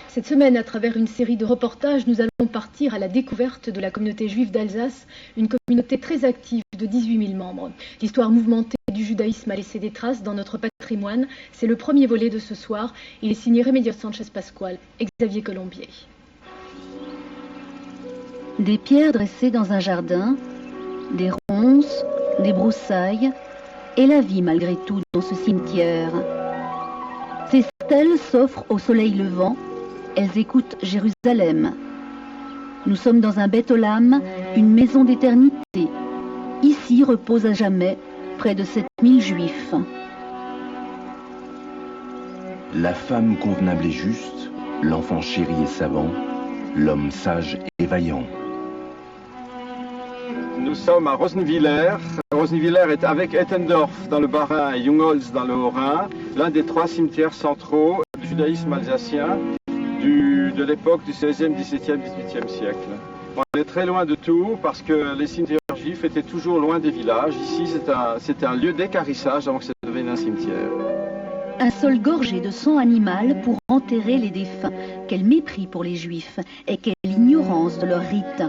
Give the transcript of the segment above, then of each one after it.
Cette semaine, à travers une série de reportages, nous allons partir à la découverte de la communauté juive d'Alsace, une communauté très active de 18 000 membres. L'histoire mouvementée du judaïsme a laissé des traces dans notre patrimoine. C'est le premier volet de ce soir. Il est signé Remedios Sanchez-Pascual et Xavier Colombier. Des pierres dressées dans un jardin, des ronces, des broussailles, et la vie malgré tout dans ce cimetière. Ces stèles s'offrent au soleil levant, elles écoutent Jérusalem. Nous sommes dans un Beth Olam, une maison d'éternité. Ici reposent à jamais près de 7000 juifs. La femme convenable et juste, l'enfant chéri et savant, l'homme sage et vaillant. Nous sommes à Rosenwiller. Rosenwiller est avec Ettendorf dans le Bas-Rhin et Jungholz dans le Haut-Rhin, l'un des 3 cimetières centraux du judaïsme alsacien de l'époque du 16e, 17e, 18e siècle. On est très loin de tout parce que les cimetières juifs étaient toujours loin des villages. Ici, c'est un lieu d'équarrissage avant que ça devienne un cimetière. Un sol gorgé de sang animal pour enterrer les défunts. Quel mépris pour les juifs et quelle ignorance de leurs rites.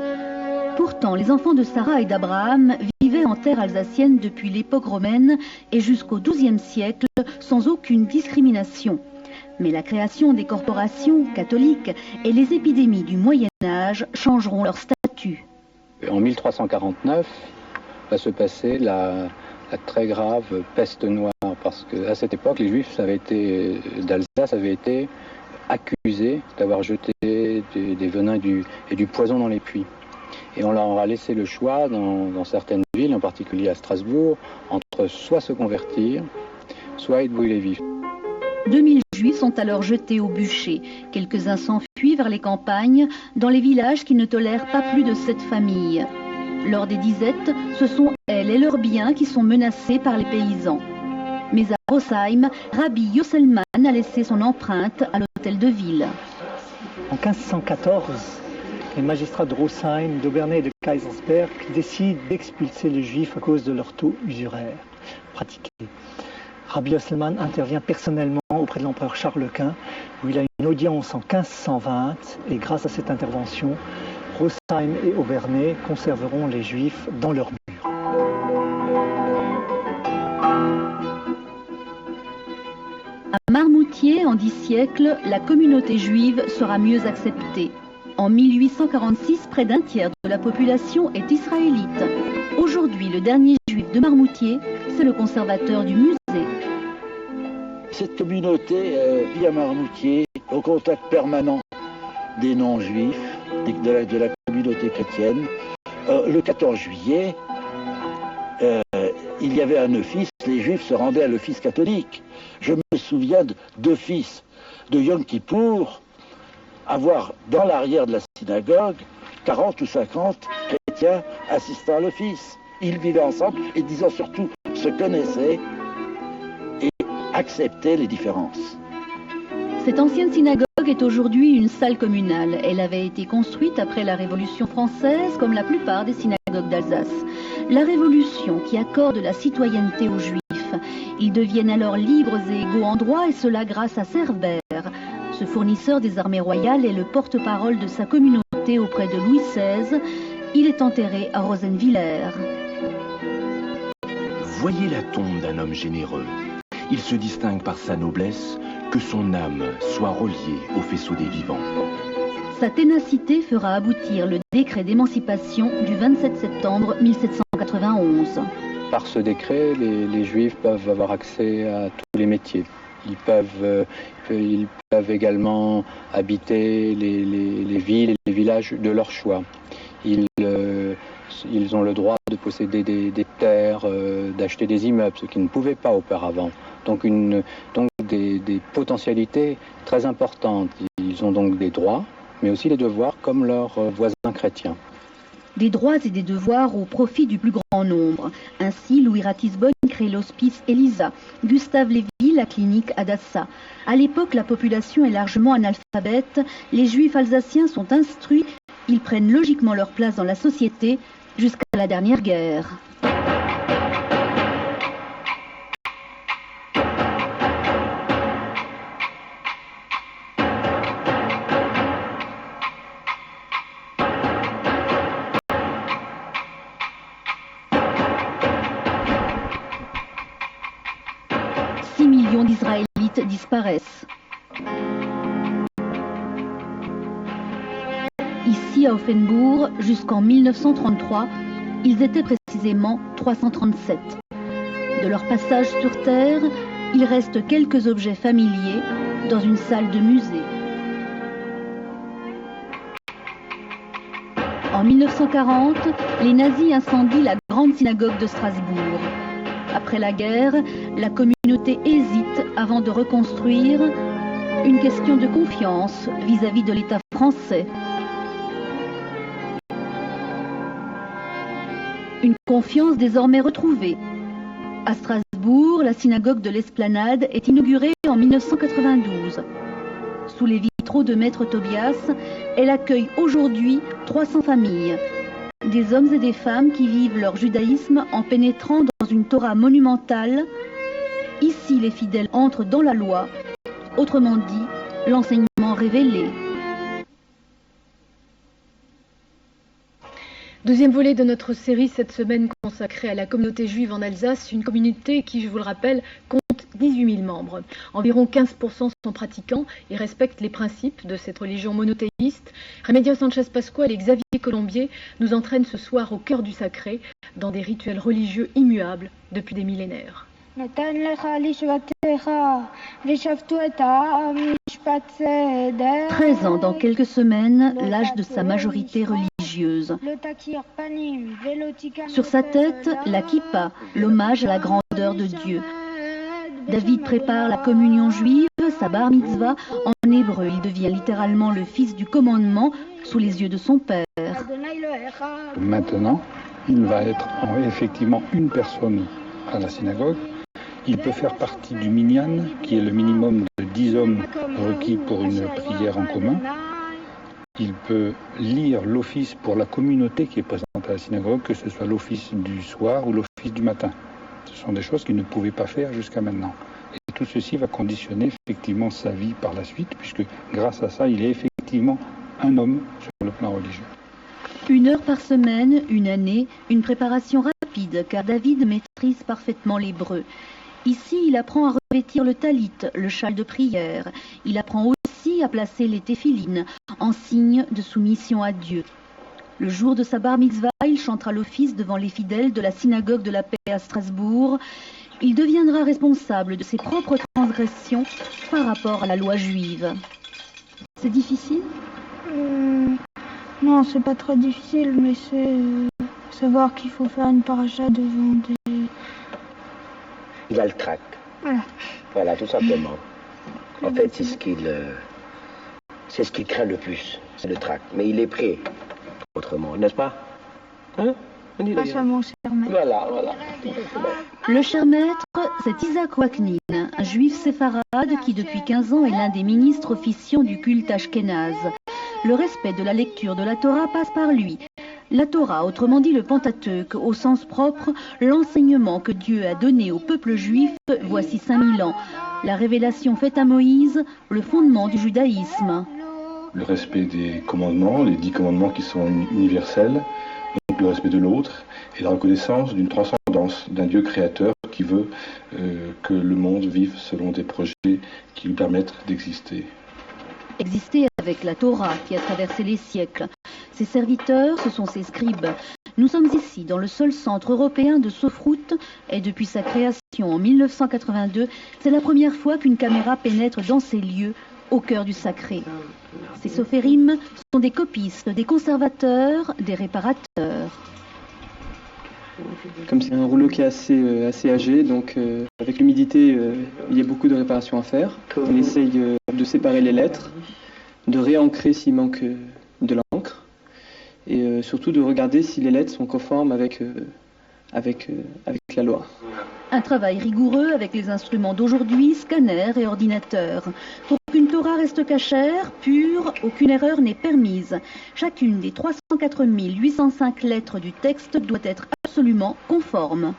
Pourtant, les enfants de Sarah et d'Abraham vivaient en terre alsacienne depuis l'époque romaine et jusqu'au XIIe siècle sans aucune discrimination. Mais la création des corporations catholiques et les épidémies du Moyen-Âge changeront leur statut. En 1349 va se passer la très grave peste noire, parce qu'à cette époque, les Juifs d'Alsace avaient été accusés d'avoir jeté des venins et du poison dans les puits. Et on leur a laissé le choix dans certaines villes, en particulier à Strasbourg, entre soit se convertir, soit être brûlés vifs. 2000 Juifs sont alors jetés au bûcher. Quelques-uns s'enfuient vers les campagnes, dans les villages qui ne tolèrent pas plus de 7 familles. Lors des disettes, ce sont elles et leurs biens qui sont menacés par les paysans. Mais à Rosheim, Rabbi Yosselman a laissé son empreinte à l'hôtel de ville. En 1514, les magistrats de Rosheim, d'Obernai et de Kaisersberg décident d'expulser les Juifs à cause de leurs taux usuraires pratiqués. Rabbi Yosselman intervient personnellement auprès de l'empereur Charles Quint, où il a une audience en 1520, et grâce à cette intervention, Rosheim et Obernai conserveront les Juifs dans leurs murs. À Marmoutier, en 10 siècles, la communauté juive sera mieux acceptée. En 1846, près d'un tiers de la population est israélite. Aujourd'hui, le dernier juif de Marmoutier, c'est le conservateur du musée. Cette communauté vit à Marmoutier au contact permanent des non-juifs, de la communauté chrétienne. Le 14 juillet, il y avait un office, les juifs se rendaient à l'office catholique. Je me souviens d'office de Yom Kippour, avoir dans l'arrière de la synagogue 40 ou 50 chrétiens assistant à l'office. Ils vivaient ensemble et disant surtout se connaissaient et acceptaient les différences. Cette ancienne synagogue est aujourd'hui une salle communale. Elle avait été construite après la Révolution française, comme la plupart des synagogues d'Alsace. La Révolution qui accorde la citoyenneté aux Juifs. Ils deviennent alors libres et égaux en droit, et cela grâce à Cerbère. Ce fournisseur des armées royales est le porte-parole de sa communauté auprès de Louis XVI. Il est enterré à Rosenwiller. Voyez la tombe d'un homme généreux. Il se distingue par sa noblesse, que son âme soit reliée au faisceau des vivants. Sa ténacité fera aboutir le décret d'émancipation du 27 septembre 1791. Par ce décret, les Juifs peuvent avoir accès à tous les métiers. Ils peuvent également habiter les villes et les villages de leur choix. Ils ont le droit de posséder des terres, d'acheter des immeubles, ce qu'ils ne pouvaient pas auparavant. Donc des potentialités très importantes. Ils ont donc des droits, mais aussi des devoirs comme leurs voisins chrétiens. Des droits et des devoirs au profit du plus grand nombre. Ainsi, Louis Ratisbonne crée l'hospice Elisa, Gustave Lévy la clinique Adassa. À l'époque, la population est largement analphabète. Les Juifs alsaciens sont instruits. Ils prennent logiquement leur place dans la société jusqu'à la dernière guerre. disparaissent. Ici à Offenbourg, jusqu'en 1933, ils étaient précisément 337. De leur passage sur Terre, il reste quelques objets familiers dans une salle de musée. En 1940, les nazis incendient la grande synagogue de Strasbourg. Après la guerre, la communauté hésite avant de reconstruire, une question de confiance vis-à-vis de l'État français. Une confiance désormais retrouvée. À Strasbourg, la synagogue de l'Esplanade est inaugurée en 1992. Sous les vitraux de Maître Tobias, elle accueille aujourd'hui 300 familles. Des hommes et des femmes qui vivent leur judaïsme en pénétrant dans une Torah monumentale. Ici, les fidèles entrent dans la loi, autrement dit, l'enseignement révélé. Deuxième volet de notre série cette semaine consacrée à la communauté juive en Alsace, une communauté qui, je vous le rappelle, compte 18 000 membres. Environ 15% sont pratiquants et respectent les principes de cette religion monothéiste. Remedia Sanchez-Pascual et Xavier Colombier nous entraînent ce soir au cœur du sacré, dans des rituels religieux immuables depuis des millénaires. Présent dans quelques semaines, l'âge de sa majorité religieuse. Sur sa tête, la kippa, l'hommage à la grandeur de Dieu. David prépare la communion juive, sa bar mitzvah. En hébreu, il devient littéralement le fils du commandement sous les yeux de son père. Maintenant, il va être effectivement une personne à la synagogue. Il peut faire partie du minyan, qui est le minimum de 10 hommes requis pour une prière en commun. Il peut lire l'office pour la communauté qui est présente à la synagogue, que ce soit l'office du soir ou l'office du matin. Ce sont des choses qu'il ne pouvait pas faire jusqu'à maintenant. Et tout ceci va conditionner effectivement sa vie par la suite, puisque grâce à ça, il est effectivement un homme sur le plan religieux. 1 heure par semaine, une année, une préparation rapide, car David maîtrise parfaitement l'hébreu. Ici, il apprend à revêtir le talit, le châle de prière. Il apprend aussi à placer les téphilines, en signe de soumission à Dieu. Le jour de sa bar mitzvah, il chantera l'office devant les fidèles de la synagogue de la paix à Strasbourg. Il deviendra responsable de ses propres transgressions par rapport à la loi juive. C'est difficile ? Non, c'est pas trop difficile, mais c'est savoir qu'il faut faire une paracha devant des... Il a le trac. Voilà, tout simplement. En fait, c'est ce qu'il craint le plus, c'est le trac. Mais il est prêt, autrement, n'est-ce pas? Hein? Grâce à mon cher maître. Voilà. Le cher maître, c'est Isaac Waknin, un juif séfarade qui depuis 15 ans est l'un des ministres officiants du culte ashkénaze. Le respect de la lecture de la Torah passe par lui. La Torah, autrement dit le Pentateuque, au sens propre, l'enseignement que Dieu a donné au peuple juif voici 5000 ans. La révélation faite à Moïse, le fondement du judaïsme. Le respect des commandements, les 10 commandements qui sont universels, donc le respect de l'autre et la reconnaissance d'une transcendance, d'un Dieu créateur qui veut que le monde vive selon des projets qui lui permettent d'exister. Exister avec la Torah qui a traversé les siècles. Ses serviteurs, ce sont ses scribes. Nous sommes ici dans le seul centre européen de Sophrut et depuis sa création en 1982, c'est la première fois qu'une caméra pénètre dans ces lieux au cœur du sacré. Ces sophérim sont des copistes, des conservateurs, des réparateurs. Comme c'est un rouleau qui est assez âgé, donc avec l'humidité, il y a beaucoup de réparations à faire. On essaye de séparer les lettres, de réancrer s'il manque de l'encre, et surtout de regarder si les lettres sont conformes avec la loi. Un travail rigoureux avec les instruments d'aujourd'hui, scanners et ordinateurs. Pour qu'une Torah reste cachère, pure, aucune erreur n'est permise. Chacune des 304 805 lettres du texte doit être absolument conforme.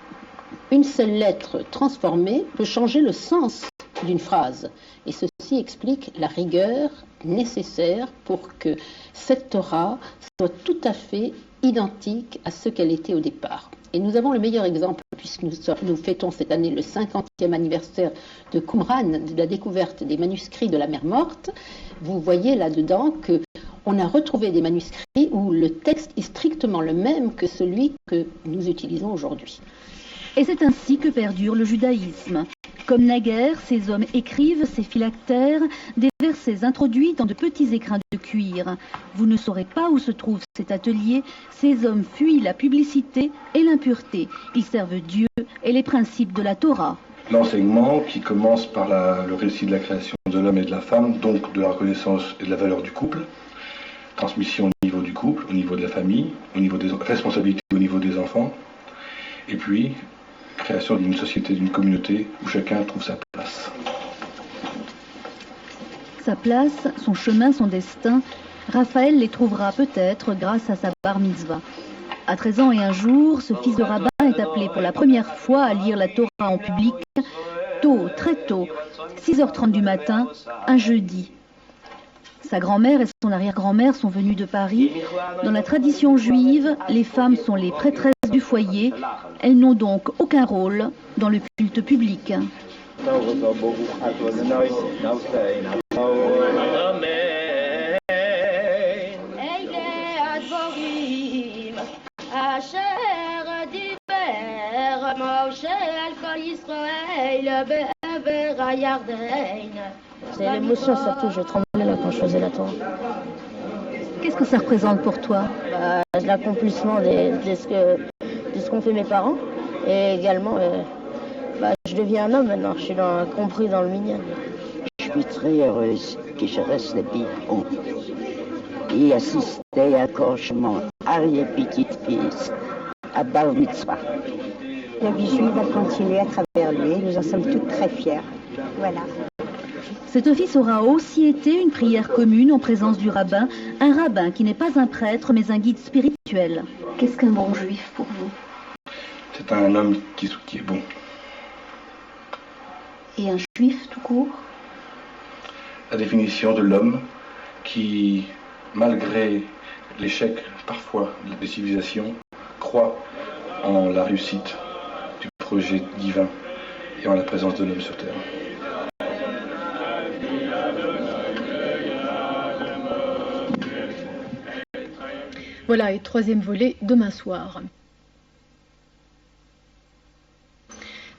Une seule lettre transformée peut changer le sens d'une phrase. Et ceci explique la rigueur nécessaire pour que cette Torah soit tout à fait identique à ce qu'elle était au départ. Et nous avons le meilleur exemple, puisque nous fêtons cette année le 50e anniversaire de Qumran, de la découverte des manuscrits de la mer Morte. Vous voyez là-dedans qu'on a retrouvé des manuscrits où le texte est strictement le même que celui que nous utilisons aujourd'hui. Et c'est ainsi que perdure le judaïsme. Comme naguère, ces hommes écrivent, ces phylactères, des versets introduits dans de petits écrins de cuir. Vous ne saurez pas où se trouve cet atelier. Ces hommes fuient la publicité et l'impureté. Ils servent Dieu et les principes de la Torah. L'enseignement qui commence par le récit de la création de l'homme et de la femme, donc de la reconnaissance et de la valeur du couple. Transmission au niveau du couple, au niveau de la famille, au niveau des responsabilités, au niveau des enfants. Et puis, création d'une société, d'une communauté où chacun trouve sa place. Sa place, son chemin, son destin, Raphaël les trouvera peut-être grâce à sa bar mitzvah. À 13 ans et un jour, ce fils de rabbin est appelé pour la première fois à lire la Torah en public, tôt, très tôt, 6h30 du matin, un jeudi. Sa grand-mère et son arrière-grand-mère sont venues de Paris. Dans la tradition juive, les femmes sont les prêtresses du foyer. Elles n'ont donc aucun rôle dans le culte public. C'est l'émotion surtout, je tremblais là quand je faisais la Torah. Qu'est-ce que ça représente pour toi? L'accomplissement de ce qu'ont fait mes parents. Et également, je deviens un homme maintenant, je suis compris dans le minyan. Je suis très heureuse que je reste haut et assister à l'accouchement arrière-petite-fils à Bar Mitzvah. La vie juive va continuer à travers lui, nous en sommes toutes très fiers. Voilà. Cet office aura aussi été une prière commune en présence du rabbin, un rabbin qui n'est pas un prêtre mais un guide spirituel. Qu'est-ce qu'un bon juif pour vous? C'est un homme qui est bon. Et un juif tout court? La définition de l'homme qui, malgré l'échec parfois des civilisations, croit en la réussite du projet divin et en la présence de l'homme sur terre. Voilà, et troisième volet, demain soir.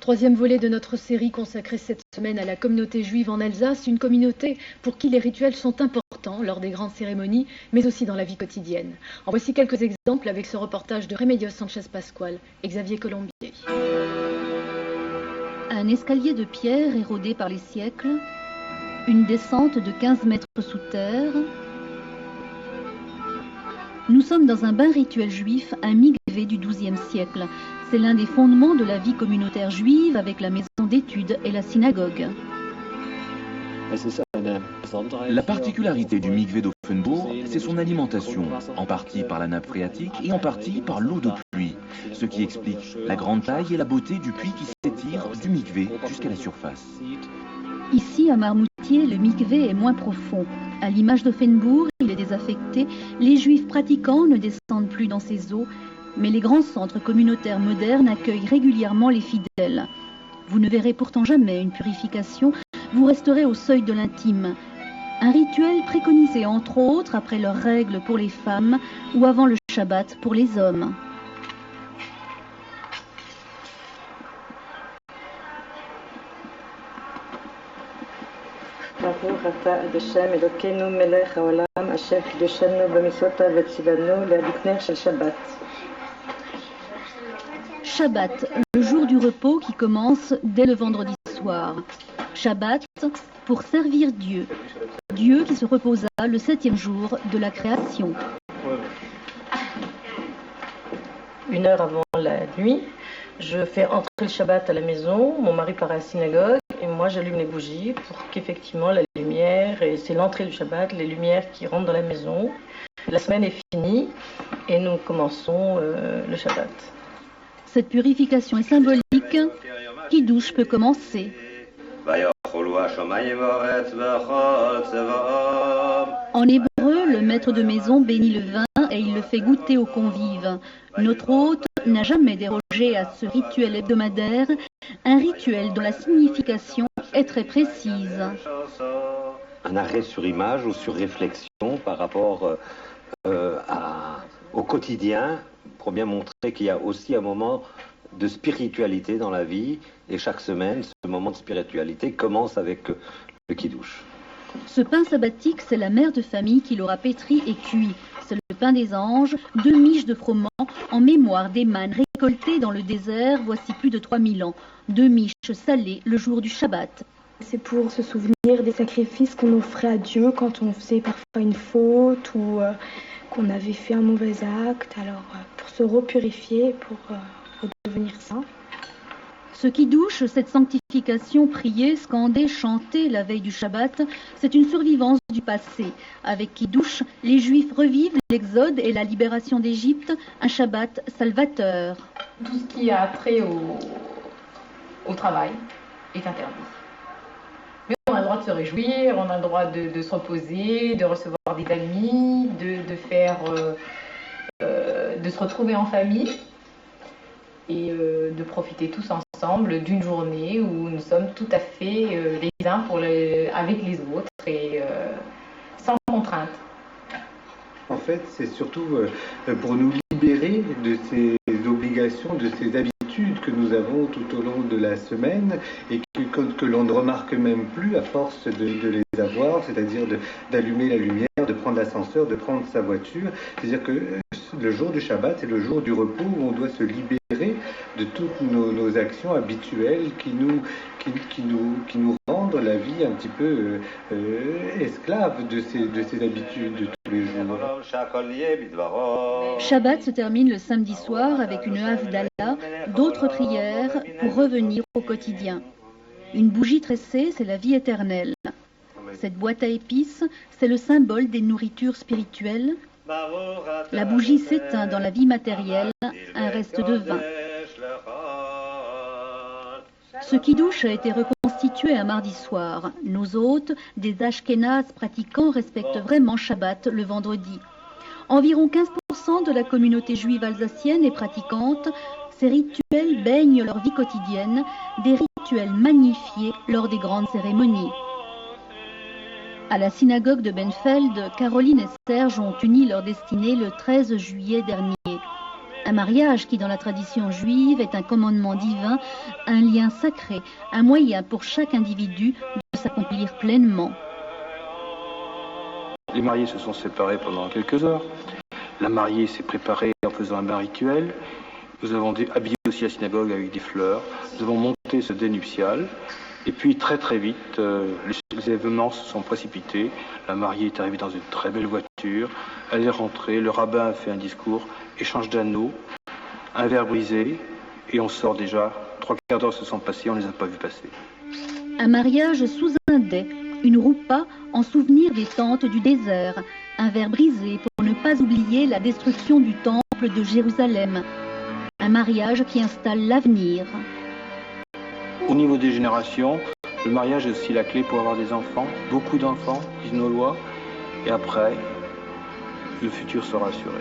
Troisième volet de notre série consacrée cette semaine à la communauté juive en Alsace, une communauté pour qui les rituels sont importants lors des grandes cérémonies, mais aussi dans la vie quotidienne. En voici quelques exemples avec ce reportage de Remedios Sanchez-Pascual et Xavier Colombier. Un escalier de pierre érodé par les siècles, une descente de 15 mètres sous terre. Nous sommes dans un bain rituel juif, un mikvé du XIIe siècle. C'est l'un des fondements de la vie communautaire juive avec la maison d'études et la synagogue. La particularité du mikvé d'Offenbourg, c'est son alimentation, en partie par la nappe phréatique et en partie par l'eau de pluie, ce qui explique la grande taille et la beauté du puits qui s'étire du mikvé jusqu'à la surface. Ici, à Marmoutier, le mikvé est moins profond. À l'image d'Offenbourg, il est désaffecté. Les juifs pratiquants ne descendent plus dans ces eaux, mais les grands centres communautaires modernes accueillent régulièrement les fidèles. Vous ne verrez pourtant jamais une purification, vous resterez au seuil de l'intime. Un rituel préconisé entre autres après leurs règles pour les femmes ou avant le Shabbat pour les hommes. ברוך אתה עד השם אלוקינו מלך העולם אשר קידשנו במצוותיו וציוונו להדליק נר של שבת. Shabbat, le jour du repos qui commence dès le vendredi soir. Shabbat, pour servir Dieu. Dieu qui se reposa le 7e jour de la création. Une heure avant la nuit, je fais entrer le Shabbat à la maison, mon mari part à la synagogue et moi j'allume les bougies pour qu'effectivement la lumière, et c'est l'entrée du Shabbat, les lumières qui rentrent dans la maison. La semaine est finie et nous commençons le Shabbat. Cette purification est symbolique. Kiddush peut commencer. ויאכלו En hébreu, le maître de maison bénit le vin et il le fait goûter aux convives. Notre hôte n'a jamais dérogé à ce rituel hebdomadaire, un rituel dont la signification est très précise. Un arrêt sur image ou sur réflexion par rapport au quotidien, pour bien montrer qu'il y a aussi un moment de spiritualité dans la vie, et chaque semaine, ce moment de spiritualité commence avec le kiddush. Ce pain sabbatique, c'est la mère de famille qui l'aura pétri et cuit. C'est le pain des anges, 2 miches de froment en mémoire des mannes récoltées dans le désert voici plus de 3000 ans. 2 miches salées le jour du Shabbat. C'est pour se souvenir des sacrifices qu'on offrait à Dieu quand on faisait parfois une faute ou qu'on avait fait un mauvais acte, alors pour se repurifier, pour redevenir saint. Ce kiddush, cette sanctification priée, scandée, chantée la veille du Shabbat, c'est une survivance du passé. Avec kiddush, les Juifs revivent l'exode et la libération d'Égypte, un Shabbat salvateur. Tout ce qui a trait au travail est interdit. Mais on a le droit de se réjouir, on a le droit de se reposer, de recevoir des amis, de se retrouver en famille et de profiter tous ensemble d'une journée où nous sommes tout à fait les uns avec les autres et sans contrainte. En fait, c'est surtout pour nous libérer de ces obligations, de ces habitudes que nous avons tout au long de la semaine et que l'on ne remarque même plus à force de les avoir, c'est-à-dire d'allumer la lumière, de prendre l'ascenseur, de prendre sa voiture. C'est-à-dire que le jour du Shabbat, c'est le jour du repos où on doit se libérer de toutes nos actions habituelles qui nous rendent la vie un petit peu esclave de ces habitudes de tous les jours. Shabbat se termine le samedi soir avec une havdalah, d'autres prières pour revenir au quotidien. Une bougie tressée, c'est la vie éternelle. Cette boîte à épices, c'est le symbole des nourritures spirituelles. La bougie s'éteint dans la vie matérielle, un reste de vin. Ce kiddush a été reconstitué un mardi soir. Nos hôtes, des Ashkénazes pratiquants, respectent vraiment Shabbat le vendredi. Environ 15% de la communauté juive alsacienne est pratiquante. Ces rituels baignent leur vie quotidienne, des rituels magnifiés lors des grandes cérémonies. À la synagogue de Benfeld, Caroline et Serge ont uni leur destinée le 13 juillet dernier. Un mariage qui, dans la tradition juive, est un commandement divin, un lien sacré, un moyen pour chaque individu de s'accomplir pleinement. Les mariés se sont séparés pendant quelques heures. La mariée s'est préparée en faisant un bain rituel. Nous avons habillé aussi la synagogue avec des fleurs. Nous avons monté ce dé nuptial. Et puis très très vite, les événements se sont précipités. La mariée est arrivée dans une très belle voiture. Elle est rentrée, le rabbin a fait un discours, échange d'anneaux, un verre brisé, et on sort déjà. 3 quarts d'heure se sont passés, on ne les a pas vus passer. Un mariage sous un dais, une roupa en souvenir des tentes du désert, un verre brisé pour ne pas oublier la destruction du temple de Jérusalem. Un mariage qui installe l'avenir. Au niveau des générations, le mariage est aussi la clé pour avoir des enfants, beaucoup d'enfants, disent nos lois, et après, le futur sera assuré.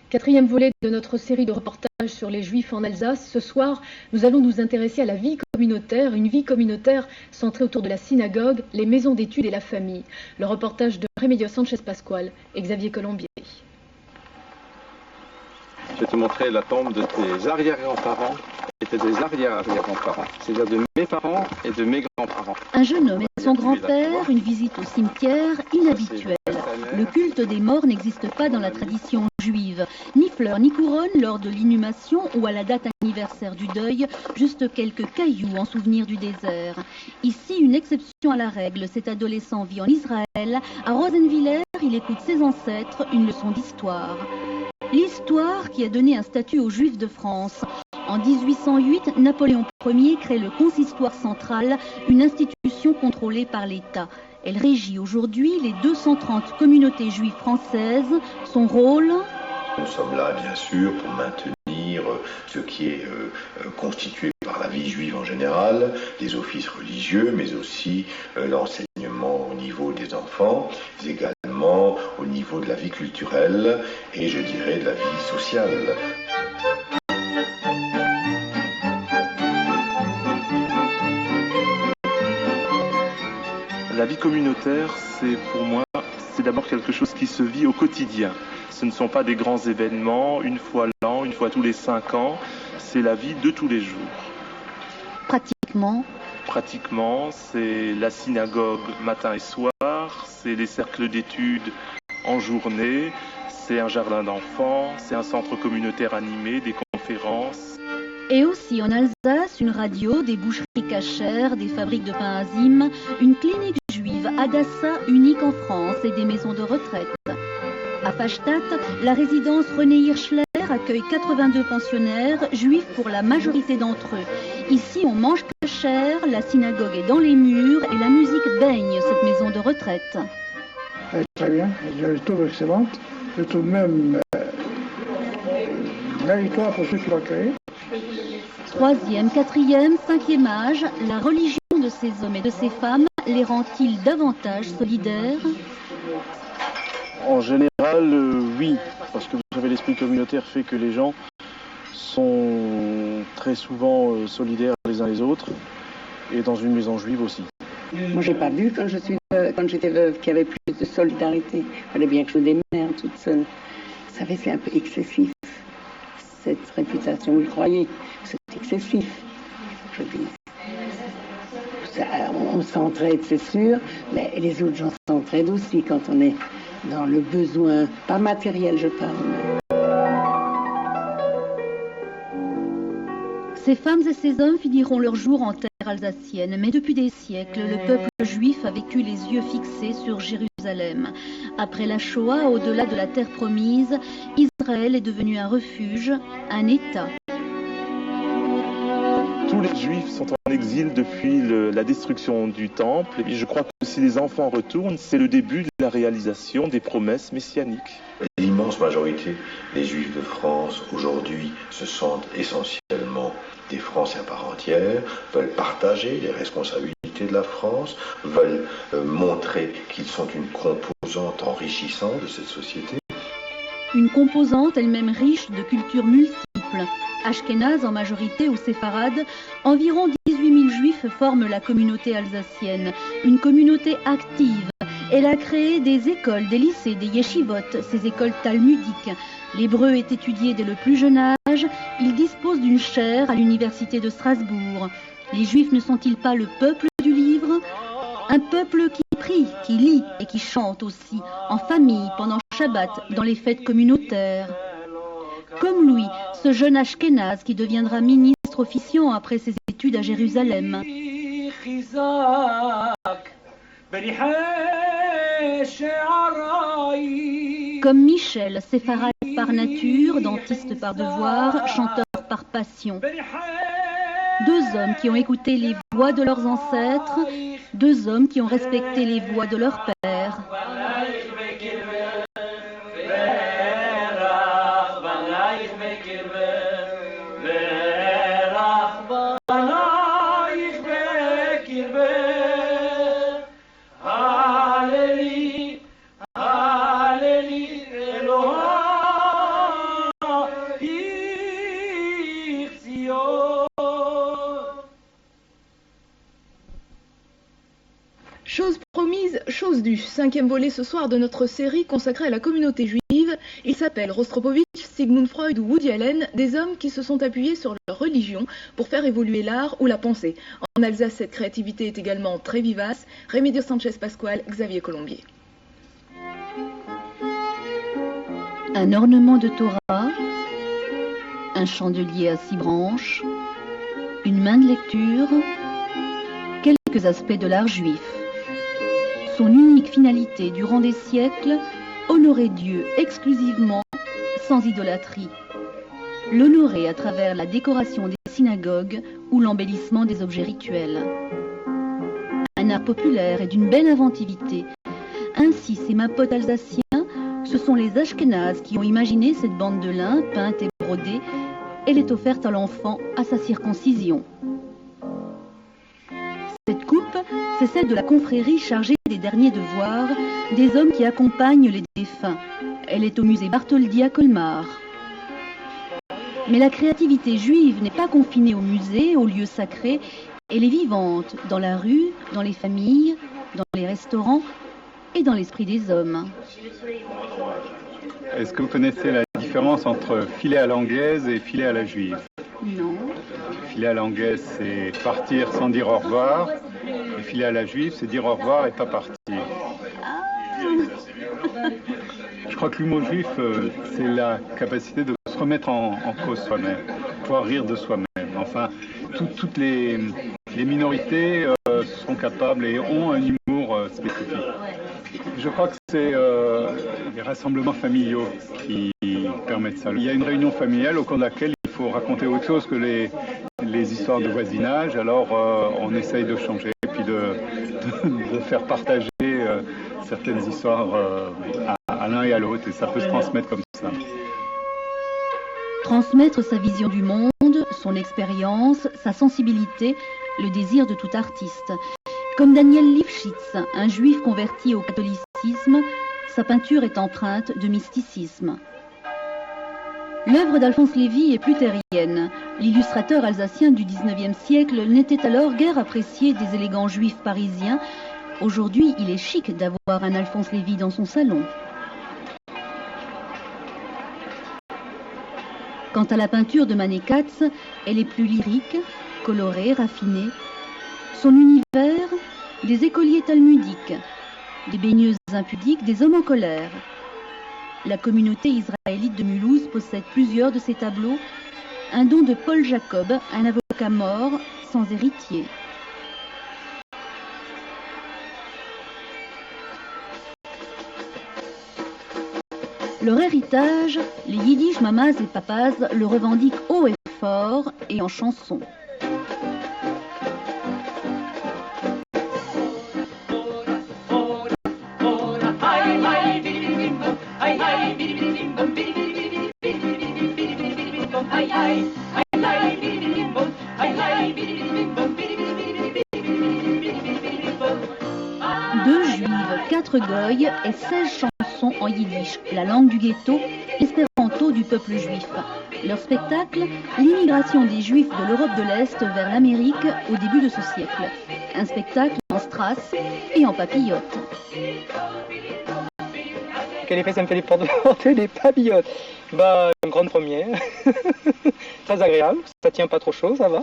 Quatrième volet de notre série de reportages sur les Juifs en Alsace. Ce soir, nous allons nous intéresser à la vie communautaire, une vie communautaire centrée autour de la synagogue, les maisons d'études et la famille. Le reportage de Remedios Sanchez-Pascual et Xavier Colombier. Je vais te montrer la tombe de tes arrière-grands-parents et de tes arrière-arrière-grands-parents, c'est-à-dire de mes parents et de mes grands-parents. Un jeune homme et son grand-père, une visite au cimetière inhabituelle. Le culte des morts n'existe pas dans la tradition juive. Ni fleurs ni couronnes lors de l'inhumation ou à la date anniversaire du deuil, juste quelques cailloux en souvenir du désert. Ici, une exception à la règle. Cet adolescent vit en Israël. À Rosenwiller, il écoute ses ancêtres, une leçon d'histoire. L'histoire qui a donné un statut aux Juifs de France. En 1808, Napoléon Ier crée le Consistoire central, une institution contrôlée par l'État. Elle régit aujourd'hui les 230 communautés juives françaises. Son rôle? Nous sommes là, bien sûr, pour maintenir ce qui est constitué par la vie juive en général, les offices religieux, mais aussi l'enseignement au niveau des enfants, également au niveau de la vie culturelle et, je dirais, de la vie sociale. La vie communautaire, c'est pour moi, c'est d'abord quelque chose qui se vit au quotidien. Ce ne sont pas des grands événements, une fois l'an, une fois tous les 5 ans. C'est la vie de tous les jours. Pratiquement, c'est la synagogue matin et soir, c'est les cercles d'études en journée, c'est un jardin d'enfants, c'est un centre communautaire animé, des conférences. Et aussi en Alsace, une radio, des boucheries cachères, des fabriques de pain Azim, une clinique juive Hadassah unique en France et des maisons de retraite. À Fastnacht, la résidence René Hirschler accueille 82 pensionnaires, juifs pour la majorité d'entre eux. Ici, on mange cher, la synagogue est dans les murs et la musique baigne cette maison de retraite. Elle est très bien, je trouve excellente. Je trouve même méritoire pour ceux qui l'ont créée. 3e, 4e, 5e âge, la religion de ces hommes et de ces femmes les rend-il davantage solidaires? En général, oui, parce que vous savez, l'esprit communautaire fait que les gens sont très souvent solidaires les uns les autres, et dans une maison juive aussi. Moi, j'ai pas vu quand j'étais veuve qu'il y avait plus de solidarité. Il fallait bien que je me démerde toute seule. Vous savez, c'est un peu excessif, cette réputation, vous le croyez, c'est excessif. Je dis, on s'entraide, c'est sûr, mais les autres gens s'entraident aussi quand on est dans le besoin, pas matériel, je parle. Ces femmes et ces hommes finiront leur jour en terre alsacienne, mais depuis des siècles, le peuple juif a vécu les yeux fixés sur Jérusalem. Après la Shoah, au-delà de la terre promise, Israël est devenu un refuge, un État. Tous les juifs sont en exil depuis la destruction du temple, et je crois que si les enfants retournent, c'est le début de la réalisation des promesses messianiques. L'immense majorité des juifs de France aujourd'hui se sentent essentiellement des Français à part entière, veulent partager les responsabilités de la France, veulent montrer qu'ils sont une composante enrichissante de cette société. Une composante elle-même riche de cultures multiples. Ashkénazes en majorité ou séfarades, environ 18 000 juifs forment la communauté alsacienne, une communauté active. Elle a créé des écoles, des lycées, des yeshivot, ces écoles talmudiques. L'hébreu est étudié dès le plus jeune âge, il dispose d'une chaire à l'université de Strasbourg. Les juifs ne sont-ils pas le peuple du livre? Un peuple qui prie, qui lit et qui chante aussi, en famille, pendant Shabbat, dans les fêtes communautaires. Comme lui, ce jeune Ashkénaze qui deviendra ministre officiant après ses études à Jérusalem. Comme Michel, séfarade par nature, dentiste par devoir, chanteur par passion. 2 hommes qui ont écouté les voix de leurs ancêtres, 2 hommes qui ont respecté les voix de leurs pères. Chose promise, chose due. 5e volet ce soir de notre série consacrée à la communauté juive. Il s'appelle Rostropovitch, Sigmund Freud ou Woody Allen, des hommes qui se sont appuyés sur leur religion pour faire évoluer l'art ou la pensée. En Alsace, cette créativité est également très vivace. Remedios Sanchez Pascual, Xavier Colombier. Un ornement de Torah, un chandelier à 6 branches, une main de lecture, quelques aspects de l'art juif. Son unique finalité durant des siècles, honorer Dieu exclusivement, sans idolâtrie. L'honorer à travers la décoration des synagogues ou l'embellissement des objets rituels. Un d'un art populaire et d'une belle inventivité. Ainsi, ces mapotes alsaciens, ce sont les Ashkénazes qui ont imaginé cette bande de lin peinte et brodée. Elle est offerte à l'enfant à sa circoncision. Cette coupe, c'est celle de la confrérie chargée des derniers devoirs, des hommes qui accompagnent les défunts. Elle est au musée Bartholdi à Colmar. Mais la créativité juive n'est pas confinée au musée, aux lieux sacrés. Elle est vivante dans la rue, dans les familles, dans les restaurants et dans l'esprit des hommes. Est-ce que vous connaissez la différence entre filet à l'anglaise et filet à la juive? Non. Filet à l'anglaise, c'est partir sans dire au revoir. Et filet à la juive, c'est dire au revoir et pas partir. Je crois que l'humour juif, c'est la capacité de se remettre en cause soi-même, pouvoir rire de soi-même. Enfin, toutes les minorités sont capables et ont un humour spécifique. Je crois que c'est les rassemblements familiaux qui permettent ça. Il y a une réunion familiale au cours de laquelle il faut raconter autre chose que les histoires de voisinage. Alors on essaye de changer et puis de faire partager certaines histoires à l'un et à l'autre. Et ça peut se transmettre comme ça. Transmettre sa vision du monde, son expérience, sa sensibilité, le désir de tout artiste. Comme Daniel Lifshitz, un juif converti au catholicisme, sa peinture est empreinte de mysticisme. L'œuvre d'Alphonse Lévy est plutérienne. L'illustrateur alsacien du XIXe siècle n'était alors guère apprécié des élégants juifs parisiens. Aujourd'hui, il est chic d'avoir un Alphonse Lévy dans son salon. Quant à la peinture de Mané Katz, elle est plus lyrique, colorée, raffinée. Son univers, des écoliers talmudiques, des baigneuses impudiques, des hommes en colère. La communauté israélite de Mulhouse possède plusieurs de ces tableaux, un don de Paul Jacob, un avocat mort, sans héritier. Leur héritage, les yiddish mamas et papas le revendiquent haut et fort et en chanson. Deux juives, 4 goy et 16 chansons en yiddish, la langue du ghetto, l'espéranto du peuple juif. Leur spectacle, l'immigration des juifs de l'Europe de l'Est vers l'Amérique au début de ce siècle. Un spectacle en strass et en papillotes. Quel effet ça me fait porter des papillotes? Bah, une grande première. Très agréable, ça tient pas trop chaud, ça va.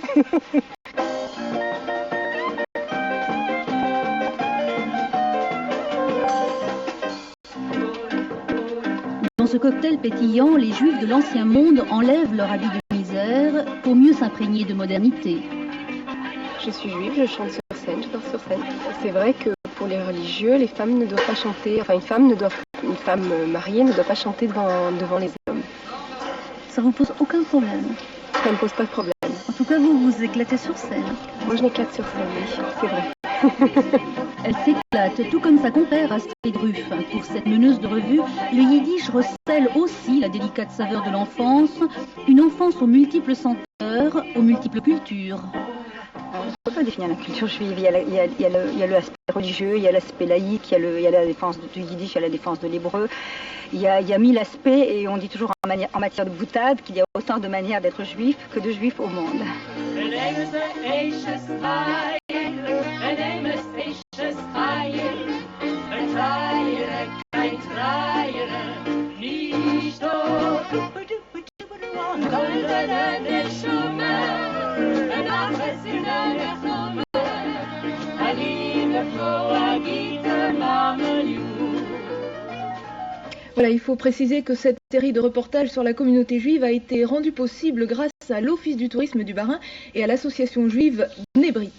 Dans ce cocktail pétillant, les juifs de l'ancien monde enlèvent leur habit de misère pour mieux s'imprégner de modernité. Je suis juive, je chante sur scène, je danse sur scène. C'est vrai que pour les religieux, les femmes ne doivent pas chanter, enfin une femme mariée ne doit pas chanter devant les hommes. Ça vous pose aucun problème? Ça ne me pose pas de problème. En tout cas, vous vous éclatez sur scène. Moi, je m'éclate sur scène, oui, c'est vrai. Elle s'éclate, tout comme sa compère Astrid Ruff. Pour cette meneuse de revue, le yiddish recèle aussi la délicate saveur de l'enfance, une enfance aux multiples senteurs, aux multiples cultures. On ne peut pas définir la culture juive. Il y a l'aspect religieux, il y a l'aspect laïque, il y a la défense du yiddish, il y a la défense de l'hébreu. Il y a 1000 aspects et on dit toujours en matière de boutade qu'il y a autant de manières d'être juif que de juifs au monde. Voilà, il faut préciser que cette série de reportages sur la communauté juive a été rendue possible grâce à l'Office du tourisme du Bas-Rhin et à l'association juive Bnei Brit.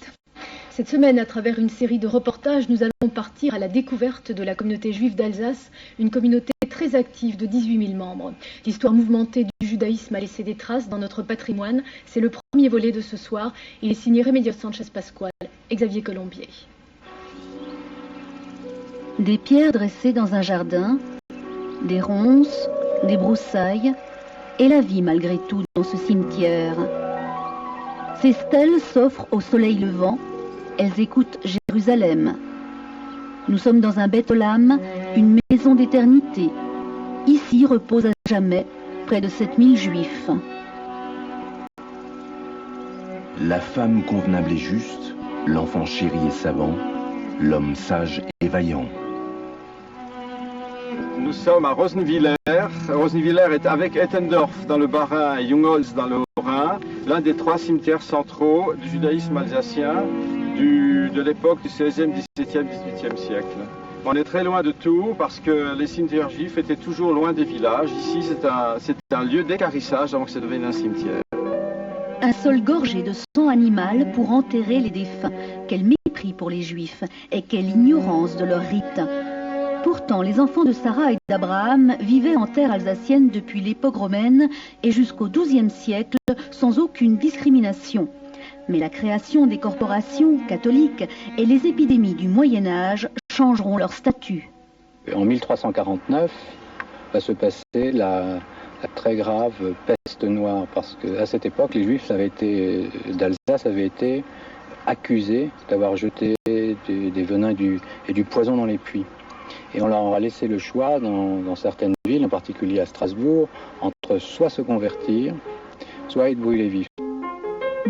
Cette semaine, à travers une série de reportages, nous allons partir à la découverte de la communauté juive d'Alsace, une communauté très active de 18 000 membres. L'histoire mouvementée du judaïsme a laissé des traces dans notre patrimoine. C'est le premier volet de ce soir. Il est signé Remedios Sanchez Pascual et Xavier Colombier. Des pierres dressées dans un jardin, des ronces, des broussailles, et la vie malgré tout dans ce cimetière. Ces stèles s'offrent au soleil levant, elles écoutent Jérusalem. Nous sommes dans un Beth-Olam, une maison d'éternité. Ici reposent à jamais près de 7000 juifs. La femme convenable et juste, l'enfant chéri et savant, l'homme sage et vaillant. Nous sommes à Rosenwiller. Rosenwiller est avec Ettendorf dans le Bas-Rhin et Jungholz dans le Haut-Rhin, l'un des 3 cimetières centraux du judaïsme alsacien de l'époque du XVIe, XVIIe, XVIIIe siècle. On est très loin de tout parce que les cimetières juifs étaient toujours loin des villages. Ici, c'est un lieu d'équarrissage avant que ça devienne un cimetière. Un sol gorgé de sang animal pour enterrer les défunts. Quel mépris pour les juifs et quelle ignorance de leurs rites. Pourtant, les enfants de Sarah et d'Abraham vivaient en terre alsacienne depuis l'époque romaine et jusqu'au XIIe siècle sans aucune discrimination. Mais la création des corporations catholiques et les épidémies du Moyen-Âge changeront leur statut. En 1349 va se passer la très grave peste noire, parce qu'à cette époque, les Juifs d'Alsace avaient été accusés d'avoir jeté des venins et du poison dans les puits. Et on leur a laissé le choix dans certaines villes, en particulier à Strasbourg, entre soit se convertir, soit être brûlés vifs.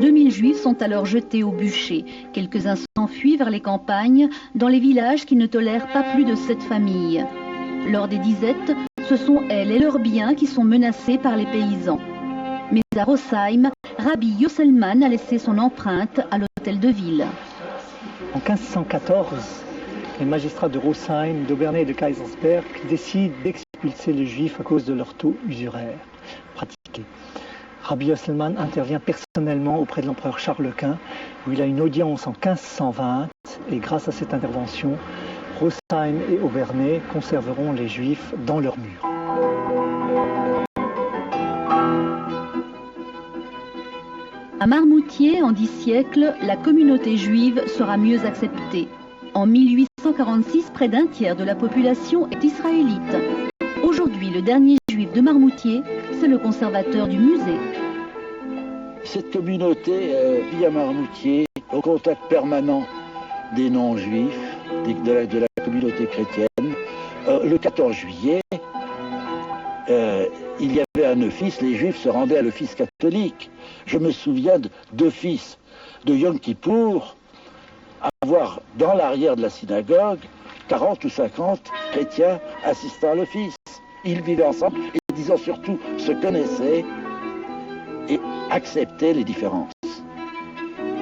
2000 juifs sont alors jetés au bûcher. Quelques-uns s'enfuient vers les campagnes, dans les villages qui ne tolèrent pas plus de 7 familles. Lors des disettes, ce sont elles et leurs biens qui sont menacés par les paysans. Mais à Rosheim, Rabbi Yosselman a laissé son empreinte à l'hôtel de ville. En 1514, les magistrats de Rosheim, d'Obernai et de Kaisersberg décident d'expulser les Juifs à cause de leurs taux usuraires pratiqués. Rabbi Yosselman intervient personnellement auprès de l'empereur Charles Quint, où il a une audience en 1520, et grâce à cette intervention, Rosheim et Obernai conserveront les Juifs dans leurs murs. À Marmoutier, en 10 siècles, la communauté juive sera mieux acceptée. En 1846, près d'un tiers de la population est israélite. Aujourd'hui, le dernier juif de Marmoutier, c'est le conservateur du musée. Cette communauté vit à Marmoutier, au contact permanent des non-juifs, de la communauté chrétienne. Le 14 juillet, il y avait un office, les juifs se rendaient à l'office catholique. Je me souviens d'office de Yom Kippour, avoir dans l'arrière de la synagogue 40 ou 50 chrétiens assistant à l'office. Ils vivaient ensemble et, disons surtout, se connaissaient et acceptaient les différences.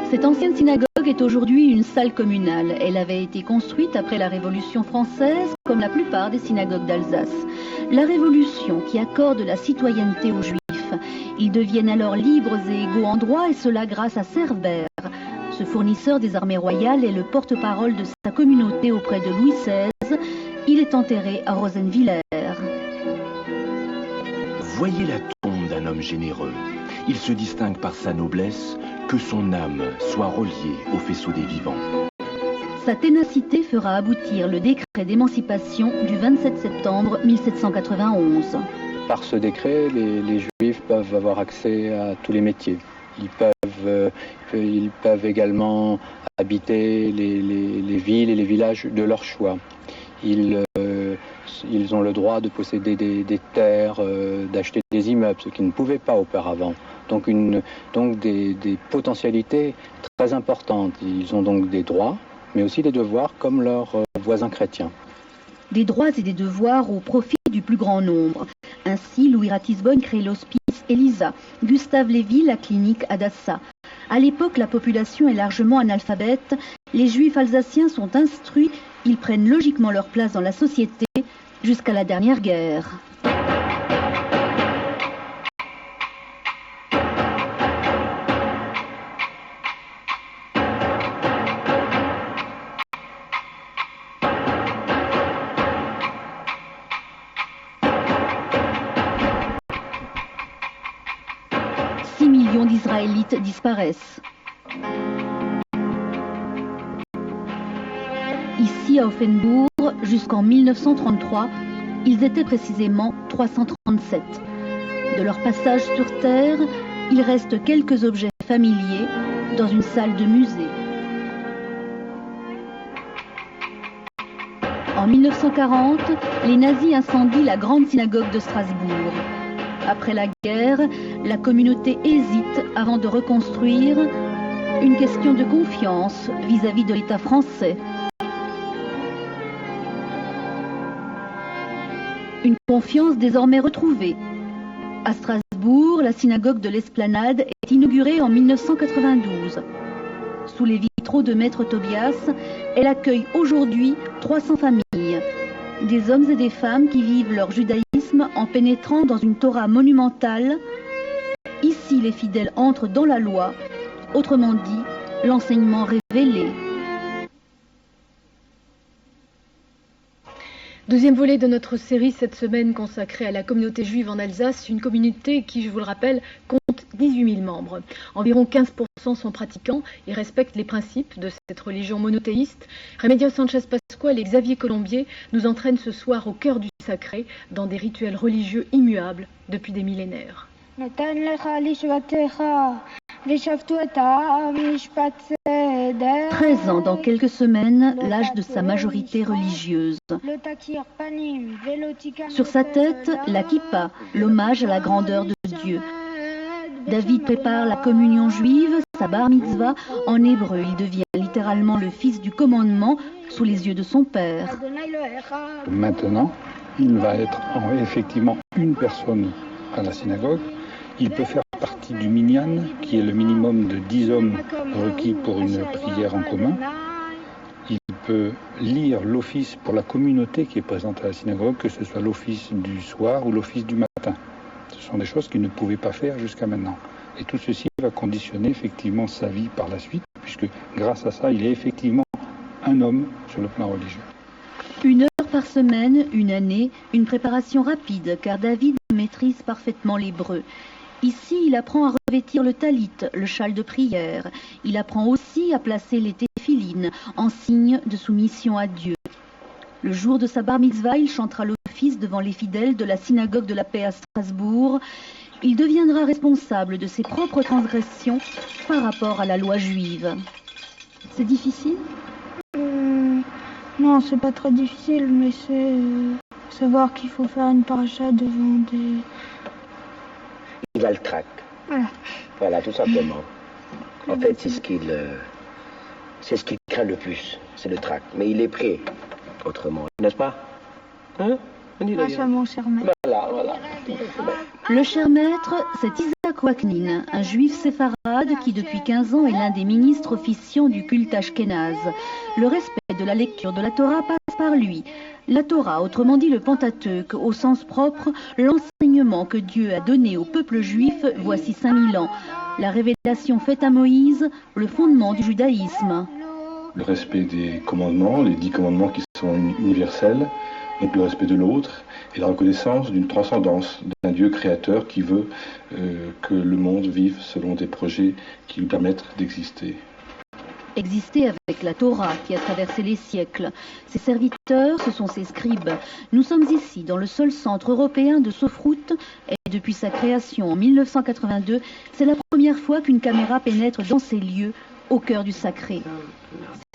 Cette ancienne synagogue est aujourd'hui une salle communale. Elle avait été construite après la Révolution française, comme la plupart des synagogues d'Alsace. La Révolution qui accorde la citoyenneté aux Juifs. Ils deviennent alors libres et égaux en droit, et cela grâce à Cerbère. Ce fournisseur des armées royales est le porte-parole de sa communauté auprès de Louis XVI. Il est enterré à Rosenwiller. Voyez la tombe d'un homme généreux. Il se distingue par sa noblesse, que son âme soit reliée au faisceau des vivants. Sa ténacité fera aboutir le décret d'émancipation du 27 septembre 1791. Par ce décret, les Juifs peuvent avoir accès à tous les métiers. Ils peuvent également habiter les villes et les villages de leur choix. Ils ont le droit de posséder des terres, d'acheter des immeubles, ce qu'ils ne pouvaient pas auparavant. Donc des potentialités très importantes. Ils ont donc des droits, mais aussi des devoirs comme leurs voisins chrétiens. Des droits et des devoirs au profit du plus grand nombre. Ainsi, Louis Ratisbonne crée l'hospice Elisa, Gustave Lévy la clinique Adassa. À l'époque, la population est largement analphabète. Les Juifs alsaciens sont instruits, ils prennent logiquement leur place dans la société jusqu'à la dernière guerre. D'Israélites disparaissent. Ici à Offenbourg, Jusqu'en 1933, ils étaient précisément 337. De leur passage sur Terre, il reste quelques objets familiers dans une salle de musée. En 1940, les nazis incendient la grande synagogue de Strasbourg. Après la guerre, la communauté hésite avant de reconstruire, une question de confiance vis-à-vis de l'État français. Une confiance désormais retrouvée. À Strasbourg, la synagogue de l'Esplanade est inaugurée en 1992. Sous les vitraux de Maître Tobias, elle accueille aujourd'hui 300 familles. Des hommes et des femmes qui vivent leur judaïsme en pénétrant dans une Torah monumentale. Ici, les fidèles entrent dans la loi, autrement dit, l'enseignement révélé. Deuxième volet de notre série cette semaine consacrée à la communauté juive en Alsace, une communauté qui, je vous le rappelle, compte 18 000 membres. Environ 15% sont pratiquants et respectent les principes de cette religion monothéiste. Remedio Sanchez-Pascual et Xavier Colombier nous entraînent ce soir au cœur du sacré, dans des rituels religieux immuables depuis des millénaires. 13 ans dans quelques semaines, l'âge de sa majorité religieuse. Sur sa tête, la kippa, l'hommage à la grandeur de Dieu. David prépare la communion juive, sa bar mitzvah. En hébreu, il devient littéralement le fils du commandement sous les yeux de son père. Maintenant, il va être effectivement une personne à la synagogue. Il peut faire partie du minyan, qui est le minimum de 10 hommes requis pour une prière en commun. Il peut lire l'office pour la communauté qui est présente à la synagogue, que ce soit l'office du soir ou l'office du matin. Ce sont des choses qu'il ne pouvait pas faire jusqu'à maintenant. Et tout ceci va conditionner effectivement sa vie par la suite, puisque grâce à ça, il est effectivement un homme sur le plan religieux. 1 heure par semaine, une année, une préparation rapide, car David maîtrise parfaitement l'hébreu. Ici, il apprend à revêtir le talit, le châle de prière. Il apprend aussi à placer les téphilines en signe de soumission à Dieu. Le jour de sa bar mitzvah, il chantera l'office devant les fidèles de la synagogue de la paix à Strasbourg. Il deviendra responsable de ses propres transgressions par rapport à la loi juive. C'est difficile ? Non, c'est pas très difficile, mais c'est savoir qu'il faut faire une paracha devant des... Il a le trac. Voilà, tout simplement. En fait, c'est ce qu'il craint le plus, c'est le trac. Mais il est prêt, autrement, n'est-ce pas? Hein? Grâce à mon cher maître. Voilà. Le cher maître, c'est Isaac Waknin, un juif séfarade qui depuis 15 ans est l'un des ministres officiants du culte ashkénaze. Le respect de la lecture de la Torah passe par lui. La Torah, autrement dit le Pentateuque, au sens propre, l'enseignement que Dieu a donné au peuple juif voici 5000 ans. La révélation faite à Moïse, le fondement du judaïsme. Le respect des commandements, les 10 commandements qui sont universels, donc le respect de l'autre et la reconnaissance d'une transcendance, d'un Dieu créateur qui veut que le monde vive selon des projets qui lui permettent d'exister. Exister avec la Torah qui a traversé les siècles. Ses serviteurs, ce sont ses scribes. Nous sommes ici dans le seul centre européen de Sophrut et depuis sa création en 1982, c'est la première fois qu'une caméra pénètre dans ces lieux au cœur du sacré.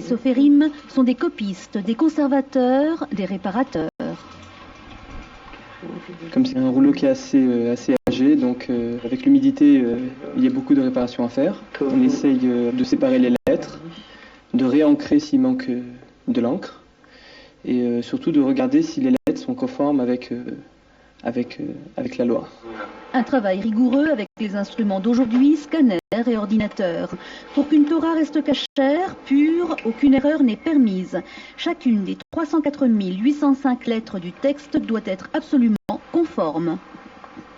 Ces sophérim sont des copistes, des conservateurs, des réparateurs. Comme c'est un rouleau qui est assez âgé, donc avec l'humidité, il y a beaucoup de réparations à faire. On essaye de séparer les lettres, de réancrer s'il manque de l'encre, et surtout de regarder si les lettres sont conformes avec la loi. Un travail rigoureux avec les instruments d'aujourd'hui, scanners et ordinateurs. Pour qu'une Torah reste cachère, pure, aucune erreur n'est permise. Chacune des 304 805 lettres du texte doit être absolument conforme.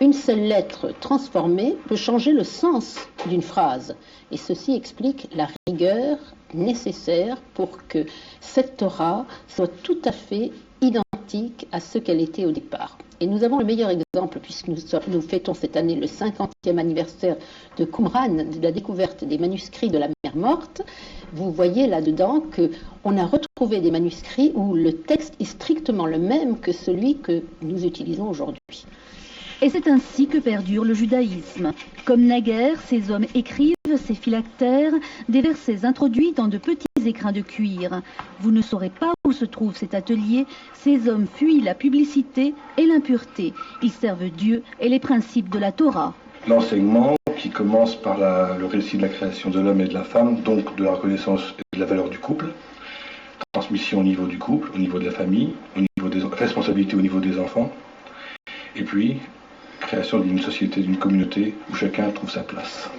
Une seule lettre transformée peut changer le sens d'une phrase. Et ceci explique la rigueur nécessaire pour que cette Torah soit tout à fait identique à ce qu'elle était au départ. Et nous avons le meilleur exemple, puisque nous fêtons cette année le 50e anniversaire de Qumran, de la découverte des manuscrits de la mer Morte. Vous voyez là-dedans qu'on a retrouvé des manuscrits où le texte est strictement le même que celui que nous utilisons aujourd'hui. Et c'est ainsi que perdure le judaïsme. Comme naguère, ces hommes écrivent, ces phylactères, des versets introduits dans de petits écrins de cuir. Vous ne saurez pas où se trouve cet atelier. Ces hommes fuient la publicité et l'impureté. Ils servent Dieu et les principes de la Torah. L'enseignement qui commence par le récit de la création de l'homme et de la femme, donc de la reconnaissance et de la valeur du couple, transmission au niveau du couple, au niveau de la famille, au niveau des responsabilités au niveau des enfants, et puis création d'une société, d'une communauté où chacun trouve sa place.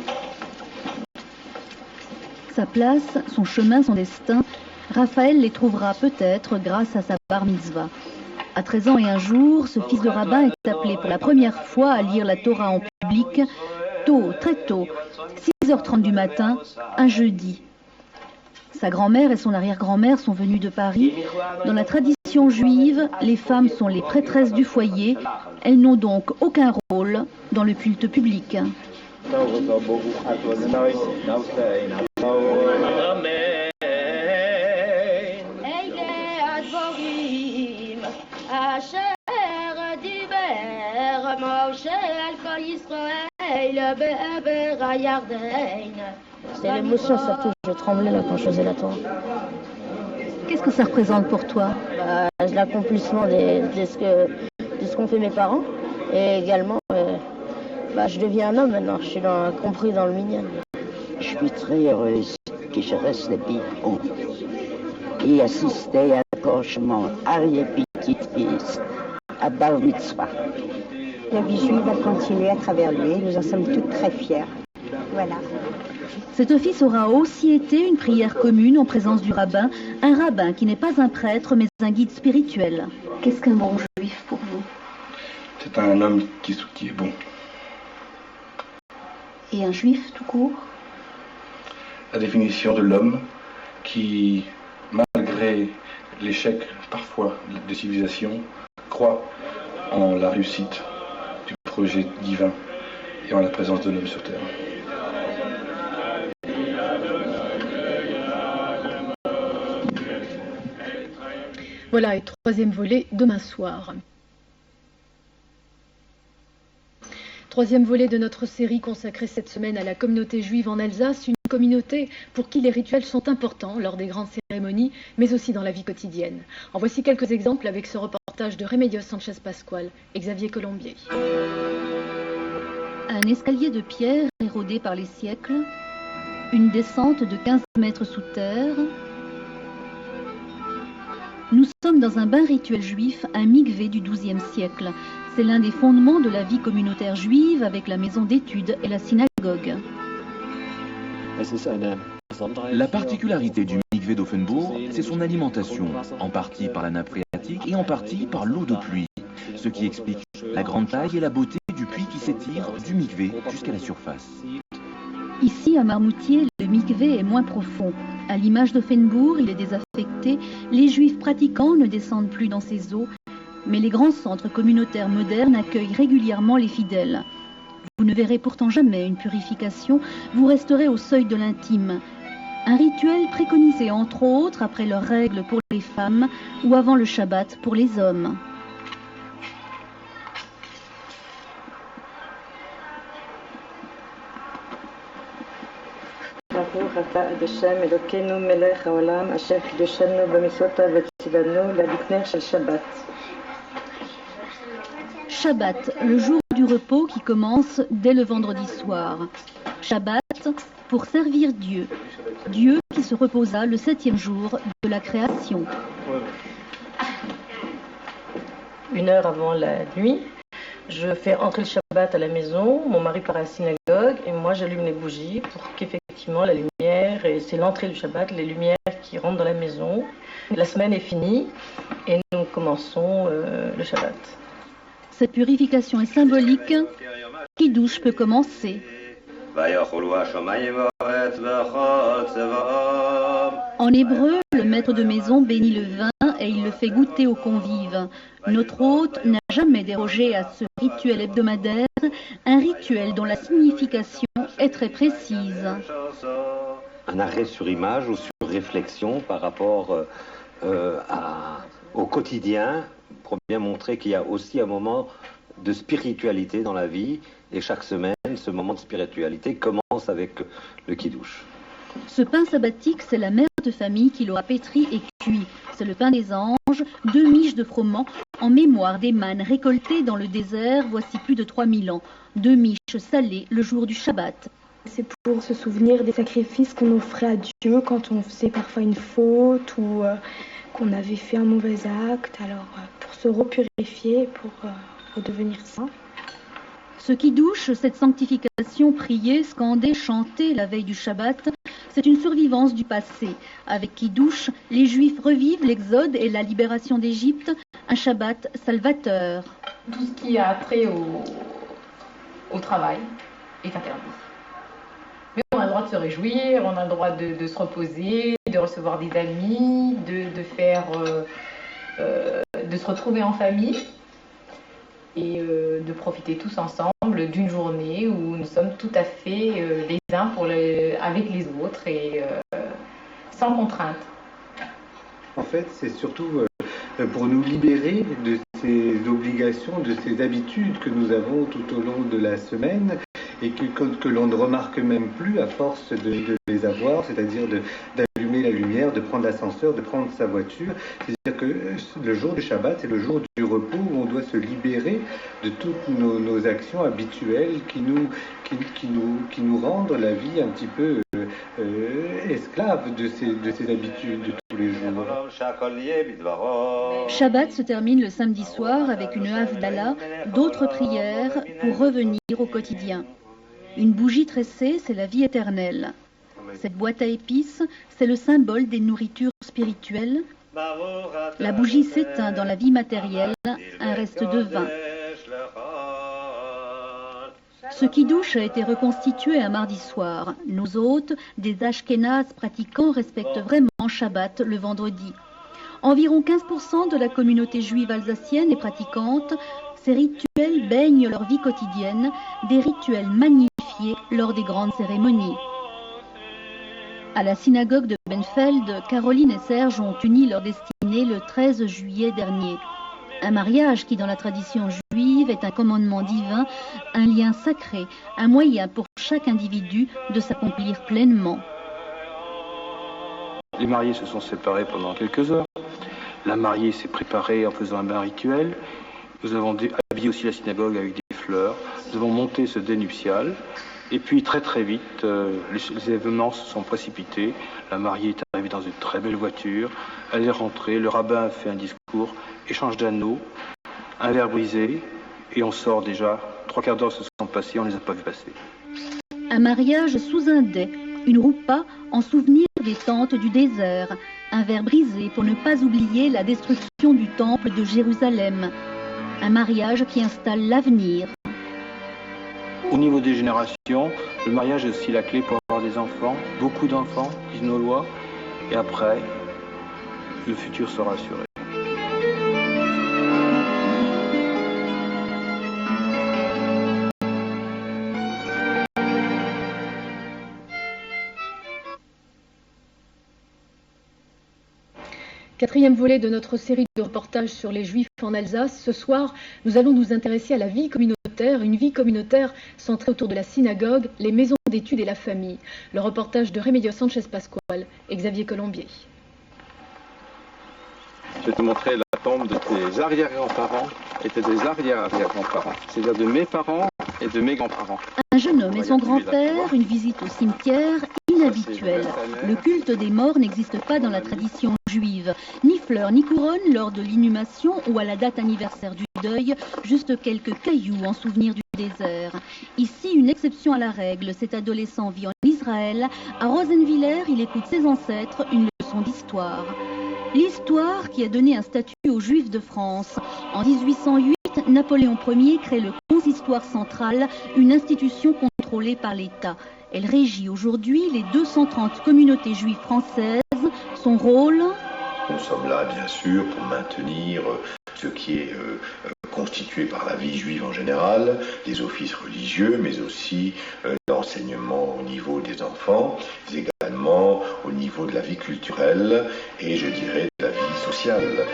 Sa place, son chemin, son destin, Raphaël les trouvera peut-être grâce à sa bar mitzvah. À 13 ans et un jour, ce fils de rabbin est appelé pour la première fois à lire la Torah en public, tôt, très tôt, 6h30 du matin, un jeudi. Sa grand-mère et son arrière-grand-mère sont venues de Paris. Dans la tradition juive, les femmes sont les prêtresses du foyer. Elles n'ont donc aucun rôle dans le culte public. C'est l'émotion surtout, je tremblais là quand je faisais la Torah. Qu'est-ce que ça représente pour toi? L'accomplissement de ce qu'ont fait mes parents et également je deviens un homme maintenant, je suis compris dans le minyan. Je suis très heureuse que je reste haut et assister à l'accouchement arrière-petite-fils à Bar Mitzvah. La vie juive va continuer à travers lui, nous en sommes toutes très fiers. Voilà. Cet office aura aussi été une prière commune en présence du rabbin, un rabbin qui n'est pas un prêtre mais un guide spirituel. Qu'est-ce qu'un bon juif pour vous? C'est un homme qui est bon. Et un juif tout court? La définition de l'homme qui, malgré l'échec parfois des civilisations, croit en la réussite du projet divin et en la présence de l'homme sur terre. Voilà, et troisième volet demain soir. Troisième volet de notre série consacrée cette semaine à la communauté juive en Alsace, une communauté pour qui les rituels sont importants lors des grandes cérémonies, mais aussi dans la vie quotidienne. En voici quelques exemples avec ce reportage de Remedios Sanchez-Pascual et Xavier Colombier. Un escalier de pierre érodé par les siècles, une descente de 15 mètres sous terre. Nous sommes dans un bain rituel juif, un mikvé du XIIe siècle. C'est l'un des fondements de la vie communautaire juive avec la maison d'études et la synagogue. La particularité du mikvé d'Offenbourg, c'est son alimentation, en partie par la nappe phréatique et en partie par l'eau de pluie, ce qui explique la grande taille et la beauté du puits qui s'étire du mikvé jusqu'à la surface. Ici, à Marmoutier, le mikvé est moins profond. À l'image d'Offenbourg, il est désaffecté. Les juifs pratiquants ne descendent plus dans ces eaux. Mais les grands centres communautaires modernes accueillent régulièrement les fidèles. Vous ne verrez pourtant jamais une purification, vous resterez au seuil de l'intime. Un rituel préconisé entre autres après leurs règles pour les femmes ou avant le Shabbat pour les hommes. Shabbat, le jour du repos qui commence dès le vendredi soir. Shabbat pour servir Dieu. Dieu qui se reposa le 7e jour de la création. 1 heure avant la nuit, je fais entrer le Shabbat à la maison, mon mari part à la synagogue et moi j'allume les bougies pour qu'effectivement la lumière, et c'est l'entrée du Shabbat, les lumières qui rentrent dans la maison. La semaine est finie et nous commençons le Shabbat. Cette purification est symbolique. Kiddush peut commencer. En hébreu, le maître de maison bénit le vin et il le fait goûter aux convives. Notre hôte n'a jamais dérogé à ce rituel hebdomadaire, un rituel dont la signification est très précise. Un arrêt sur image ou sur réflexion par rapport au quotidien, pour bien montrer qu'il y a aussi un moment de spiritualité dans la vie, et chaque semaine, ce moment de spiritualité commence avec le kidouche. Ce pain sabbatique, c'est la mère de famille qui l'aura pétri et cuit. C'est le pain des anges, 2 miches de froment en mémoire des mannes récoltées dans le désert voici plus de 3000 ans. 2 miches salées le jour du Shabbat. C'est pour se souvenir des sacrifices qu'on offrait à Dieu quand on faisait parfois une faute ou qu'on avait fait un mauvais acte. Alors pour se repurifier, pour redevenir saint. Ce kidouche, cette sanctification priée, scandée, chantée la veille du Shabbat, c'est une survivance du passé. Avec kidouche, les Juifs revivent l'exode et la libération d'Égypte, un Shabbat salvateur. Tout ce qui a trait au travail est interdit. Mais on a le droit de se réjouir, on a le droit de se reposer, de recevoir des amis, de se retrouver en famille et de profiter tous ensemble d'une journée où nous sommes tout à fait les uns avec les autres et sans contrainte. En fait, c'est surtout pour nous libérer de ces obligations, de ces habitudes que nous avons tout au long de la semaine et que l'on ne remarque même plus à force de les avoir, c'est-à-dire d'allumer la lumière, de prendre l'ascenseur, de prendre sa voiture. C'est-à-dire que le jour du Shabbat, c'est le jour du repos où on doit se libérer de toutes nos actions habituelles qui nous rendent la vie un petit peu esclave de ces habitudes de tous les jours. Shabbat se termine le samedi soir avec une havdalah, d'autres prières pour revenir au quotidien. Une bougie tressée, c'est la vie éternelle. Cette boîte à épices, c'est le symbole des nourritures spirituelles. La bougie s'éteint dans la vie matérielle, un reste de vin. Ce kidouche a été reconstitué un mardi soir. Nos hôtes, des Ashkénazes pratiquants, respectent vraiment Shabbat le vendredi. Environ 15% de la communauté juive alsacienne est pratiquante. Ces rituels baignent leur vie quotidienne, des rituels magnifiés lors des grandes cérémonies. À la synagogue de Benfeld, Caroline et Serge ont uni leur destinée le 13 juillet dernier. Un mariage qui, dans la tradition juive, est un commandement divin, un lien sacré, un moyen pour chaque individu de s'accomplir pleinement. Les mariés se sont séparés pendant quelques heures. La mariée s'est préparée en faisant un bain rituel. Nous avons habillé aussi la synagogue avec des fleurs. Nous avons monté ce dé nuptial. Et puis très très vite, les événements se sont précipités. La mariée est arrivée dans une très belle voiture. Elle est rentrée, le rabbin a fait un discours, échange d'anneaux, un verre brisé, et on sort déjà. 3/4 d'heure se sont passés, on ne les a pas vus passer. Un mariage sous un dais, une roupa en souvenir des tentes du désert. Un verre brisé pour ne pas oublier la destruction du temple de Jérusalem. Un mariage qui installe l'avenir. Au niveau des générations, le mariage est aussi la clé pour avoir des enfants, beaucoup d'enfants, disent nos lois, et après, le futur sera assuré. Quatrième volet de notre série de reportages sur les Juifs en Alsace. Ce soir, nous allons nous intéresser à la vie communautaire, une vie communautaire centrée autour de la synagogue, les maisons d'études et la famille. Le reportage de Remedios Sanchez-Pascual et Xavier Colombier. Je vais te montrer la tombe de tes arrière-grands-parents et de tes arrière-arrière-grands-parents, c'est-à-dire de mes parents et de mes grands-parents. Un jeune homme et son grand-père, une visite au cimetière inhabituelle. Le culte des morts n'existe pas dans la tradition juive. Ni fleurs ni couronnes lors de l'inhumation ou à la date anniversaire du deuil, juste quelques cailloux en souvenir du désert. Ici, une exception à la règle. Cet adolescent vit en Israël. À Rosenwiller, il écoute ses ancêtres, une leçon d'histoire. L'histoire qui a donné un statut aux Juifs de France. En 1808, Napoléon Ier crée le Consistoire central, une institution contrôlée par l'État. Elle régit aujourd'hui les 230 communautés juives françaises. Son rôle ? Nous sommes là, bien sûr, pour maintenir ce qui est constitué par la vie juive en général, les offices religieux, mais aussi l'enseignement au niveau des enfants, mais également au niveau de la vie culturelle et, je dirais, de la vie sociale.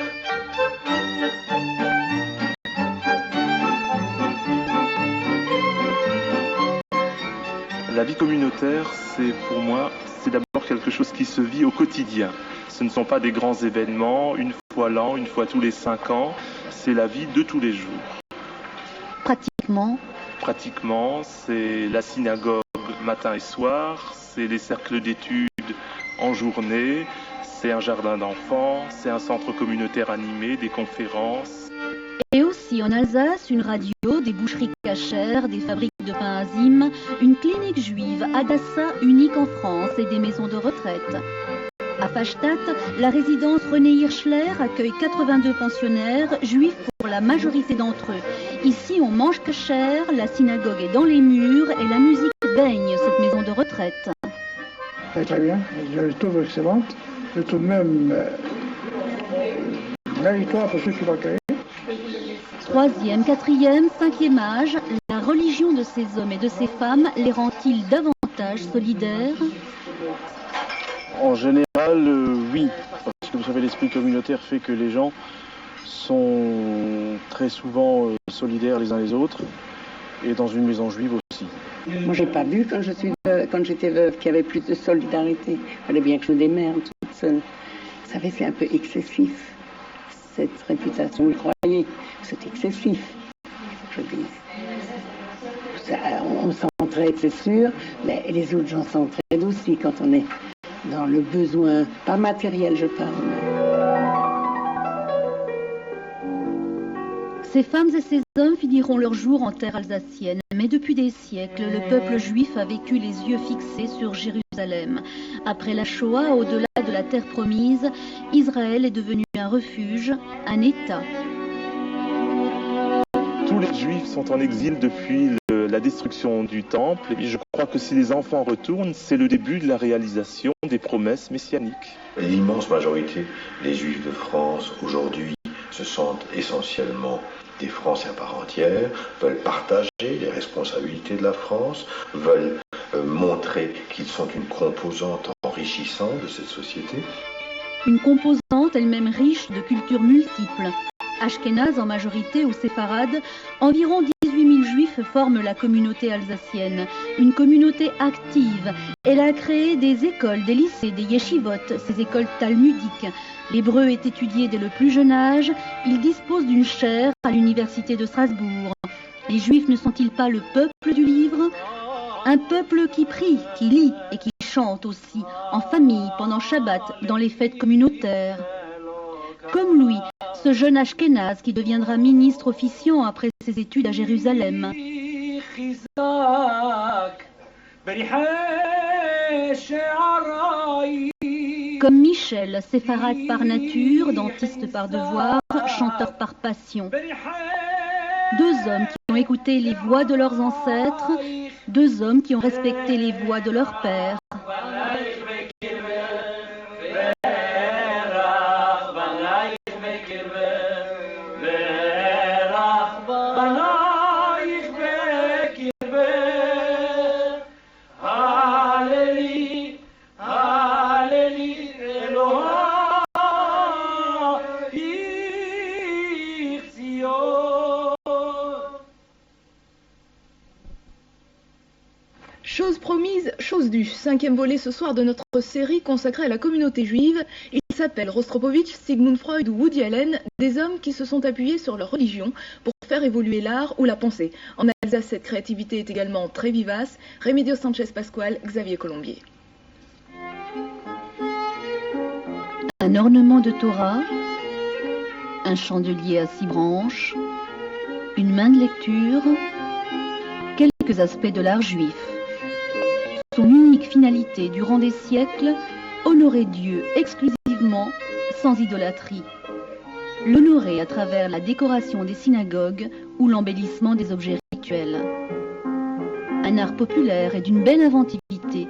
La vie communautaire, c'est pour moi, c'est d'abord quelque chose qui se vit au quotidien. Ce ne sont pas des grands événements, une fois l'an, une fois tous les 5 ans, c'est la vie de tous les jours. Pratiquement, c'est la synagogue matin et soir, c'est les cercles d'études en journée, c'est un jardin d'enfants, c'est un centre communautaire animé, des conférences. Et aussi en Alsace, une radio, des boucheries cachères, des fabriques de pain Azim, une clinique juive, Adassa, unique en France, et des maisons de retraite. À Fachstadt, la résidence René Hirschler accueille 82 pensionnaires, juifs pour la majorité d'entre eux. Ici, on mange kasher, la synagogue est dans les murs et la musique baigne cette maison de retraite. Très bien, je trouve excellente. Je trouve même méritoire pour ceux qui l'accueillent. 3e, 4e, 5e âge, la religion de ces hommes et de ces femmes les rend-il davantage solidaires ? En général, oui, parce que vous savez, l'esprit communautaire fait que les gens sont très souvent solidaires les uns les autres, et dans une maison juive aussi. Moi, j'ai pas vu quand j'étais veuve qu'il y avait plus de solidarité. Il fallait bien que je me démerde toute seule. Vous savez, c'est un peu excessif, cette réputation. Vous le croyez, c'est excessif, je dis. On s'entraide, c'est sûr, mais les autres gens s'entraident aussi quand on est dans le besoin, pas matériel, je parle. Ces femmes et ces hommes finiront leur jour en terre alsacienne. Mais depuis des siècles, le peuple juif a vécu les yeux fixés sur Jérusalem. Après la Shoah, au-delà de la terre promise, Israël est devenu un refuge, un État. Tous les juifs sont en exil depuis la destruction du temple. Et je crois que si les enfants retournent, c'est le début de la réalisation des promesses messianiques. L'immense majorité des juifs de France aujourd'hui se sentent essentiellement des Français à part entière, veulent partager les responsabilités de la France, veulent montrer qu'ils sont une composante enrichissante de cette société. Une composante elle-même riche de cultures multiples. Ashkénazes en majorité ou séfarades, environ 18 000 juifs forment la communauté alsacienne. Une communauté active. Elle a créé des écoles, des lycées, des yeshivot, ces écoles talmudiques. L'hébreu est étudié dès le plus jeune âge. Il dispose d'une chaire à l'université de Strasbourg. Les juifs ne sont-ils pas le peuple du livre ? Un peuple qui prie, qui lit et qui chante aussi, en famille, pendant Shabbat, dans les fêtes communautaires. Comme lui, ce jeune Ashkénaze qui deviendra ministre officiant après ses études à Jérusalem. Comme Michel, séfarade par nature, dentiste par devoir, chanteur par passion. 2 hommes qui ont écouté les voix de leurs ancêtres, 2 hommes qui ont respecté les voix de leurs pères. Chose promise, chose due. 5e volet ce soir de notre série consacrée à la communauté juive. Il s'appelle Rostropovitch, Sigmund Freud ou Woody Allen, des hommes qui se sont appuyés sur leur religion pour faire évoluer l'art ou la pensée. En Alsace, cette créativité est également très vivace. Remedio Sanchez Pascual, Xavier Colombier. Un ornement de Torah, un chandelier à 6 branches, une main de lecture, quelques aspects de l'art juif. Son unique finalité durant des siècles, honorer Dieu exclusivement, sans idolâtrie. L'honorer à travers la décoration des synagogues ou l'embellissement des objets rituels. Un art populaire et d'une belle inventivité.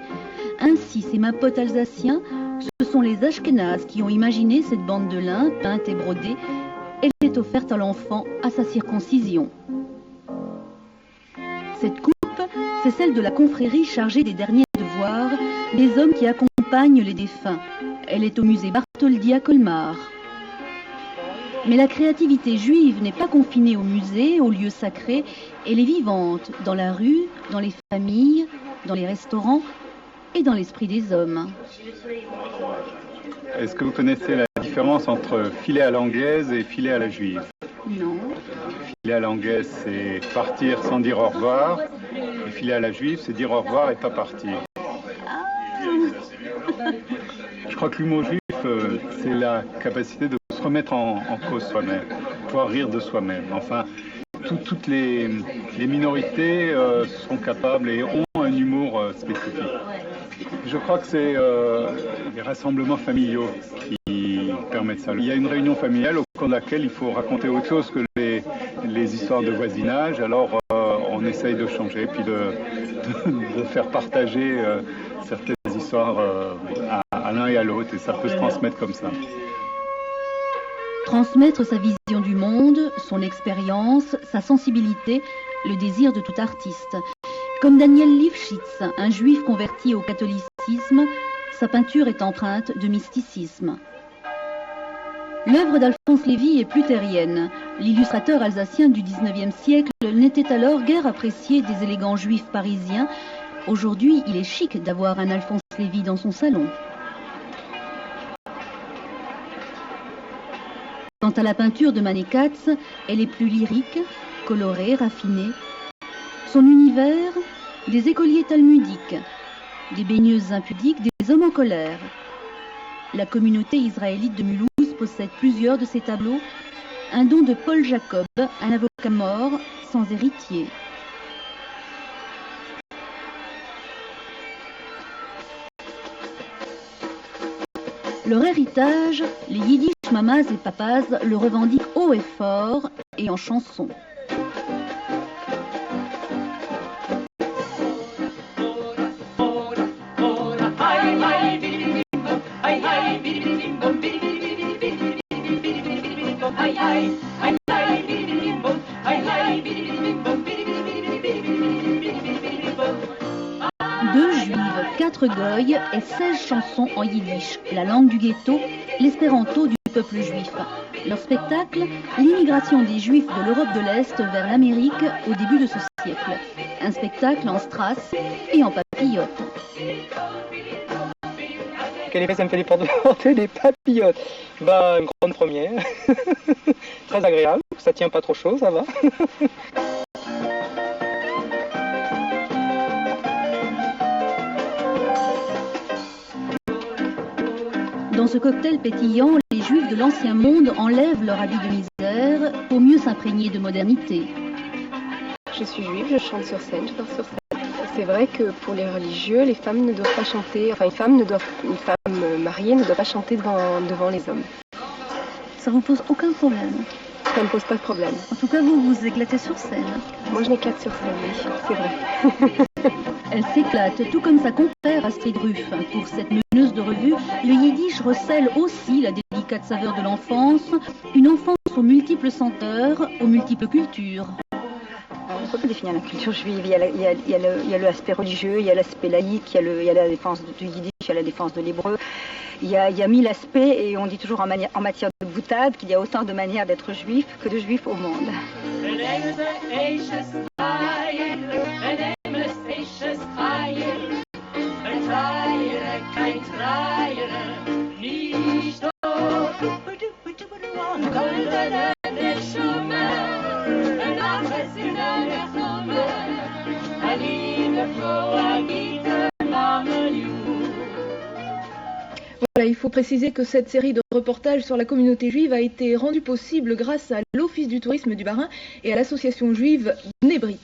Ainsi, ces mapotes alsaciens Ce sont les Ashkénazes qui ont imaginé cette bande de lin peinte et brodée. Elle est offerte à l'enfant à sa circoncision. Cette coupe, c'est celle de la confrérie chargée des derniers devoirs, des hommes qui accompagnent les défunts. Elle est au musée Bartholdi à Colmar. Mais la créativité juive n'est pas confinée au musée, aux lieux sacrés. Elle est vivante dans la rue, dans les familles, dans les restaurants et dans l'esprit des hommes. Est-ce que vous connaissez la différence entre filet à l'anglaise et filet à la juive? Non. Filet à l'anglaise, c'est partir sans dire au revoir. Et filet à la juive, c'est dire au revoir et pas partir. Je crois que l'humour juif, c'est la capacité de se remettre en cause soi-même, pouvoir rire de soi-même. Enfin, toutes les minorités sont capables et ont un humour spécifique. Je crois que c'est les rassemblements familiaux qui permettent ça. Il y a une réunion familiale au cours de laquelle il faut raconter autre chose que les histoires de voisinage. Alors on essaye de changer, puis de faire partager certaines histoires à l'un et à l'autre, et ça peut se transmettre comme ça. Transmettre sa vision du monde, son expérience, sa sensibilité, le désir de tout artiste. Comme Daniel Lifshitz, un juif converti au catholicisme, sa peinture est empreinte de mysticisme. L'œuvre d'Alphonse Lévy est plutérienne. L'illustrateur alsacien du XIXe siècle n'était alors guère apprécié des élégants juifs parisiens. Aujourd'hui, il est chic d'avoir un Alphonse Lévy dans son salon. Quant à la peinture de Manne Katz, elle est plus lyrique, colorée, raffinée. Son univers, des écoliers talmudiques, des baigneuses impudiques, des hommes en colère. La communauté israélite de Mulhouse possède plusieurs de ces tableaux, un don de Paul Jacob, un avocat mort, sans héritier. Leur héritage, les Yiddish mamas et papas le revendiquent haut et fort et en chanson. Deux juives, 4 goïs et 16 chansons en yiddish, la langue du ghetto, l'espéranto du peuple juif. Leur spectacle, l'immigration des juifs de l'Europe de l'Est vers l'Amérique au début de ce siècle. Un spectacle en strass et en papillote. Quel effet ça me fait porter des papillotes? Bah, une grande première. Très agréable, ça tient pas trop chaud, ça va. Dans ce cocktail pétillant, les juifs de l'ancien monde enlèvent leur habit de misère pour mieux s'imprégner de modernité. Je suis juive, je chante sur scène, je pars sur scène. C'est vrai que pour les religieux, les femmes ne doivent pas chanter, enfin une femme mariée ne doit pas chanter devant les hommes. Ça vous pose aucun problème? Ça ne me pose pas de problème. En tout cas, vous vous éclatez sur scène. Moi, je m'éclate sur scène, oui, c'est vrai. Elle s'éclate, tout comme sa compère Astrid Ruff. Pour cette meneuse de revue, le yiddish recèle aussi la délicate saveur de l'enfance, une enfance aux multiples senteurs, aux multiples cultures. On ne peut pas définir la culture juive. Il y a l'aspect religieux, il y a l'aspect laïque, il y a la défense du yiddish, il y a la défense de l'hébreu. Il y a 1000 aspects et on dit toujours en matière de boutade qu'il y a autant de manières d'être juif que de juifs au monde. Voilà, il faut préciser que cette série de reportages sur la communauté juive a été rendue possible grâce à l'Office du tourisme du Bas-Rhin et à l'association juive Bnei Brit.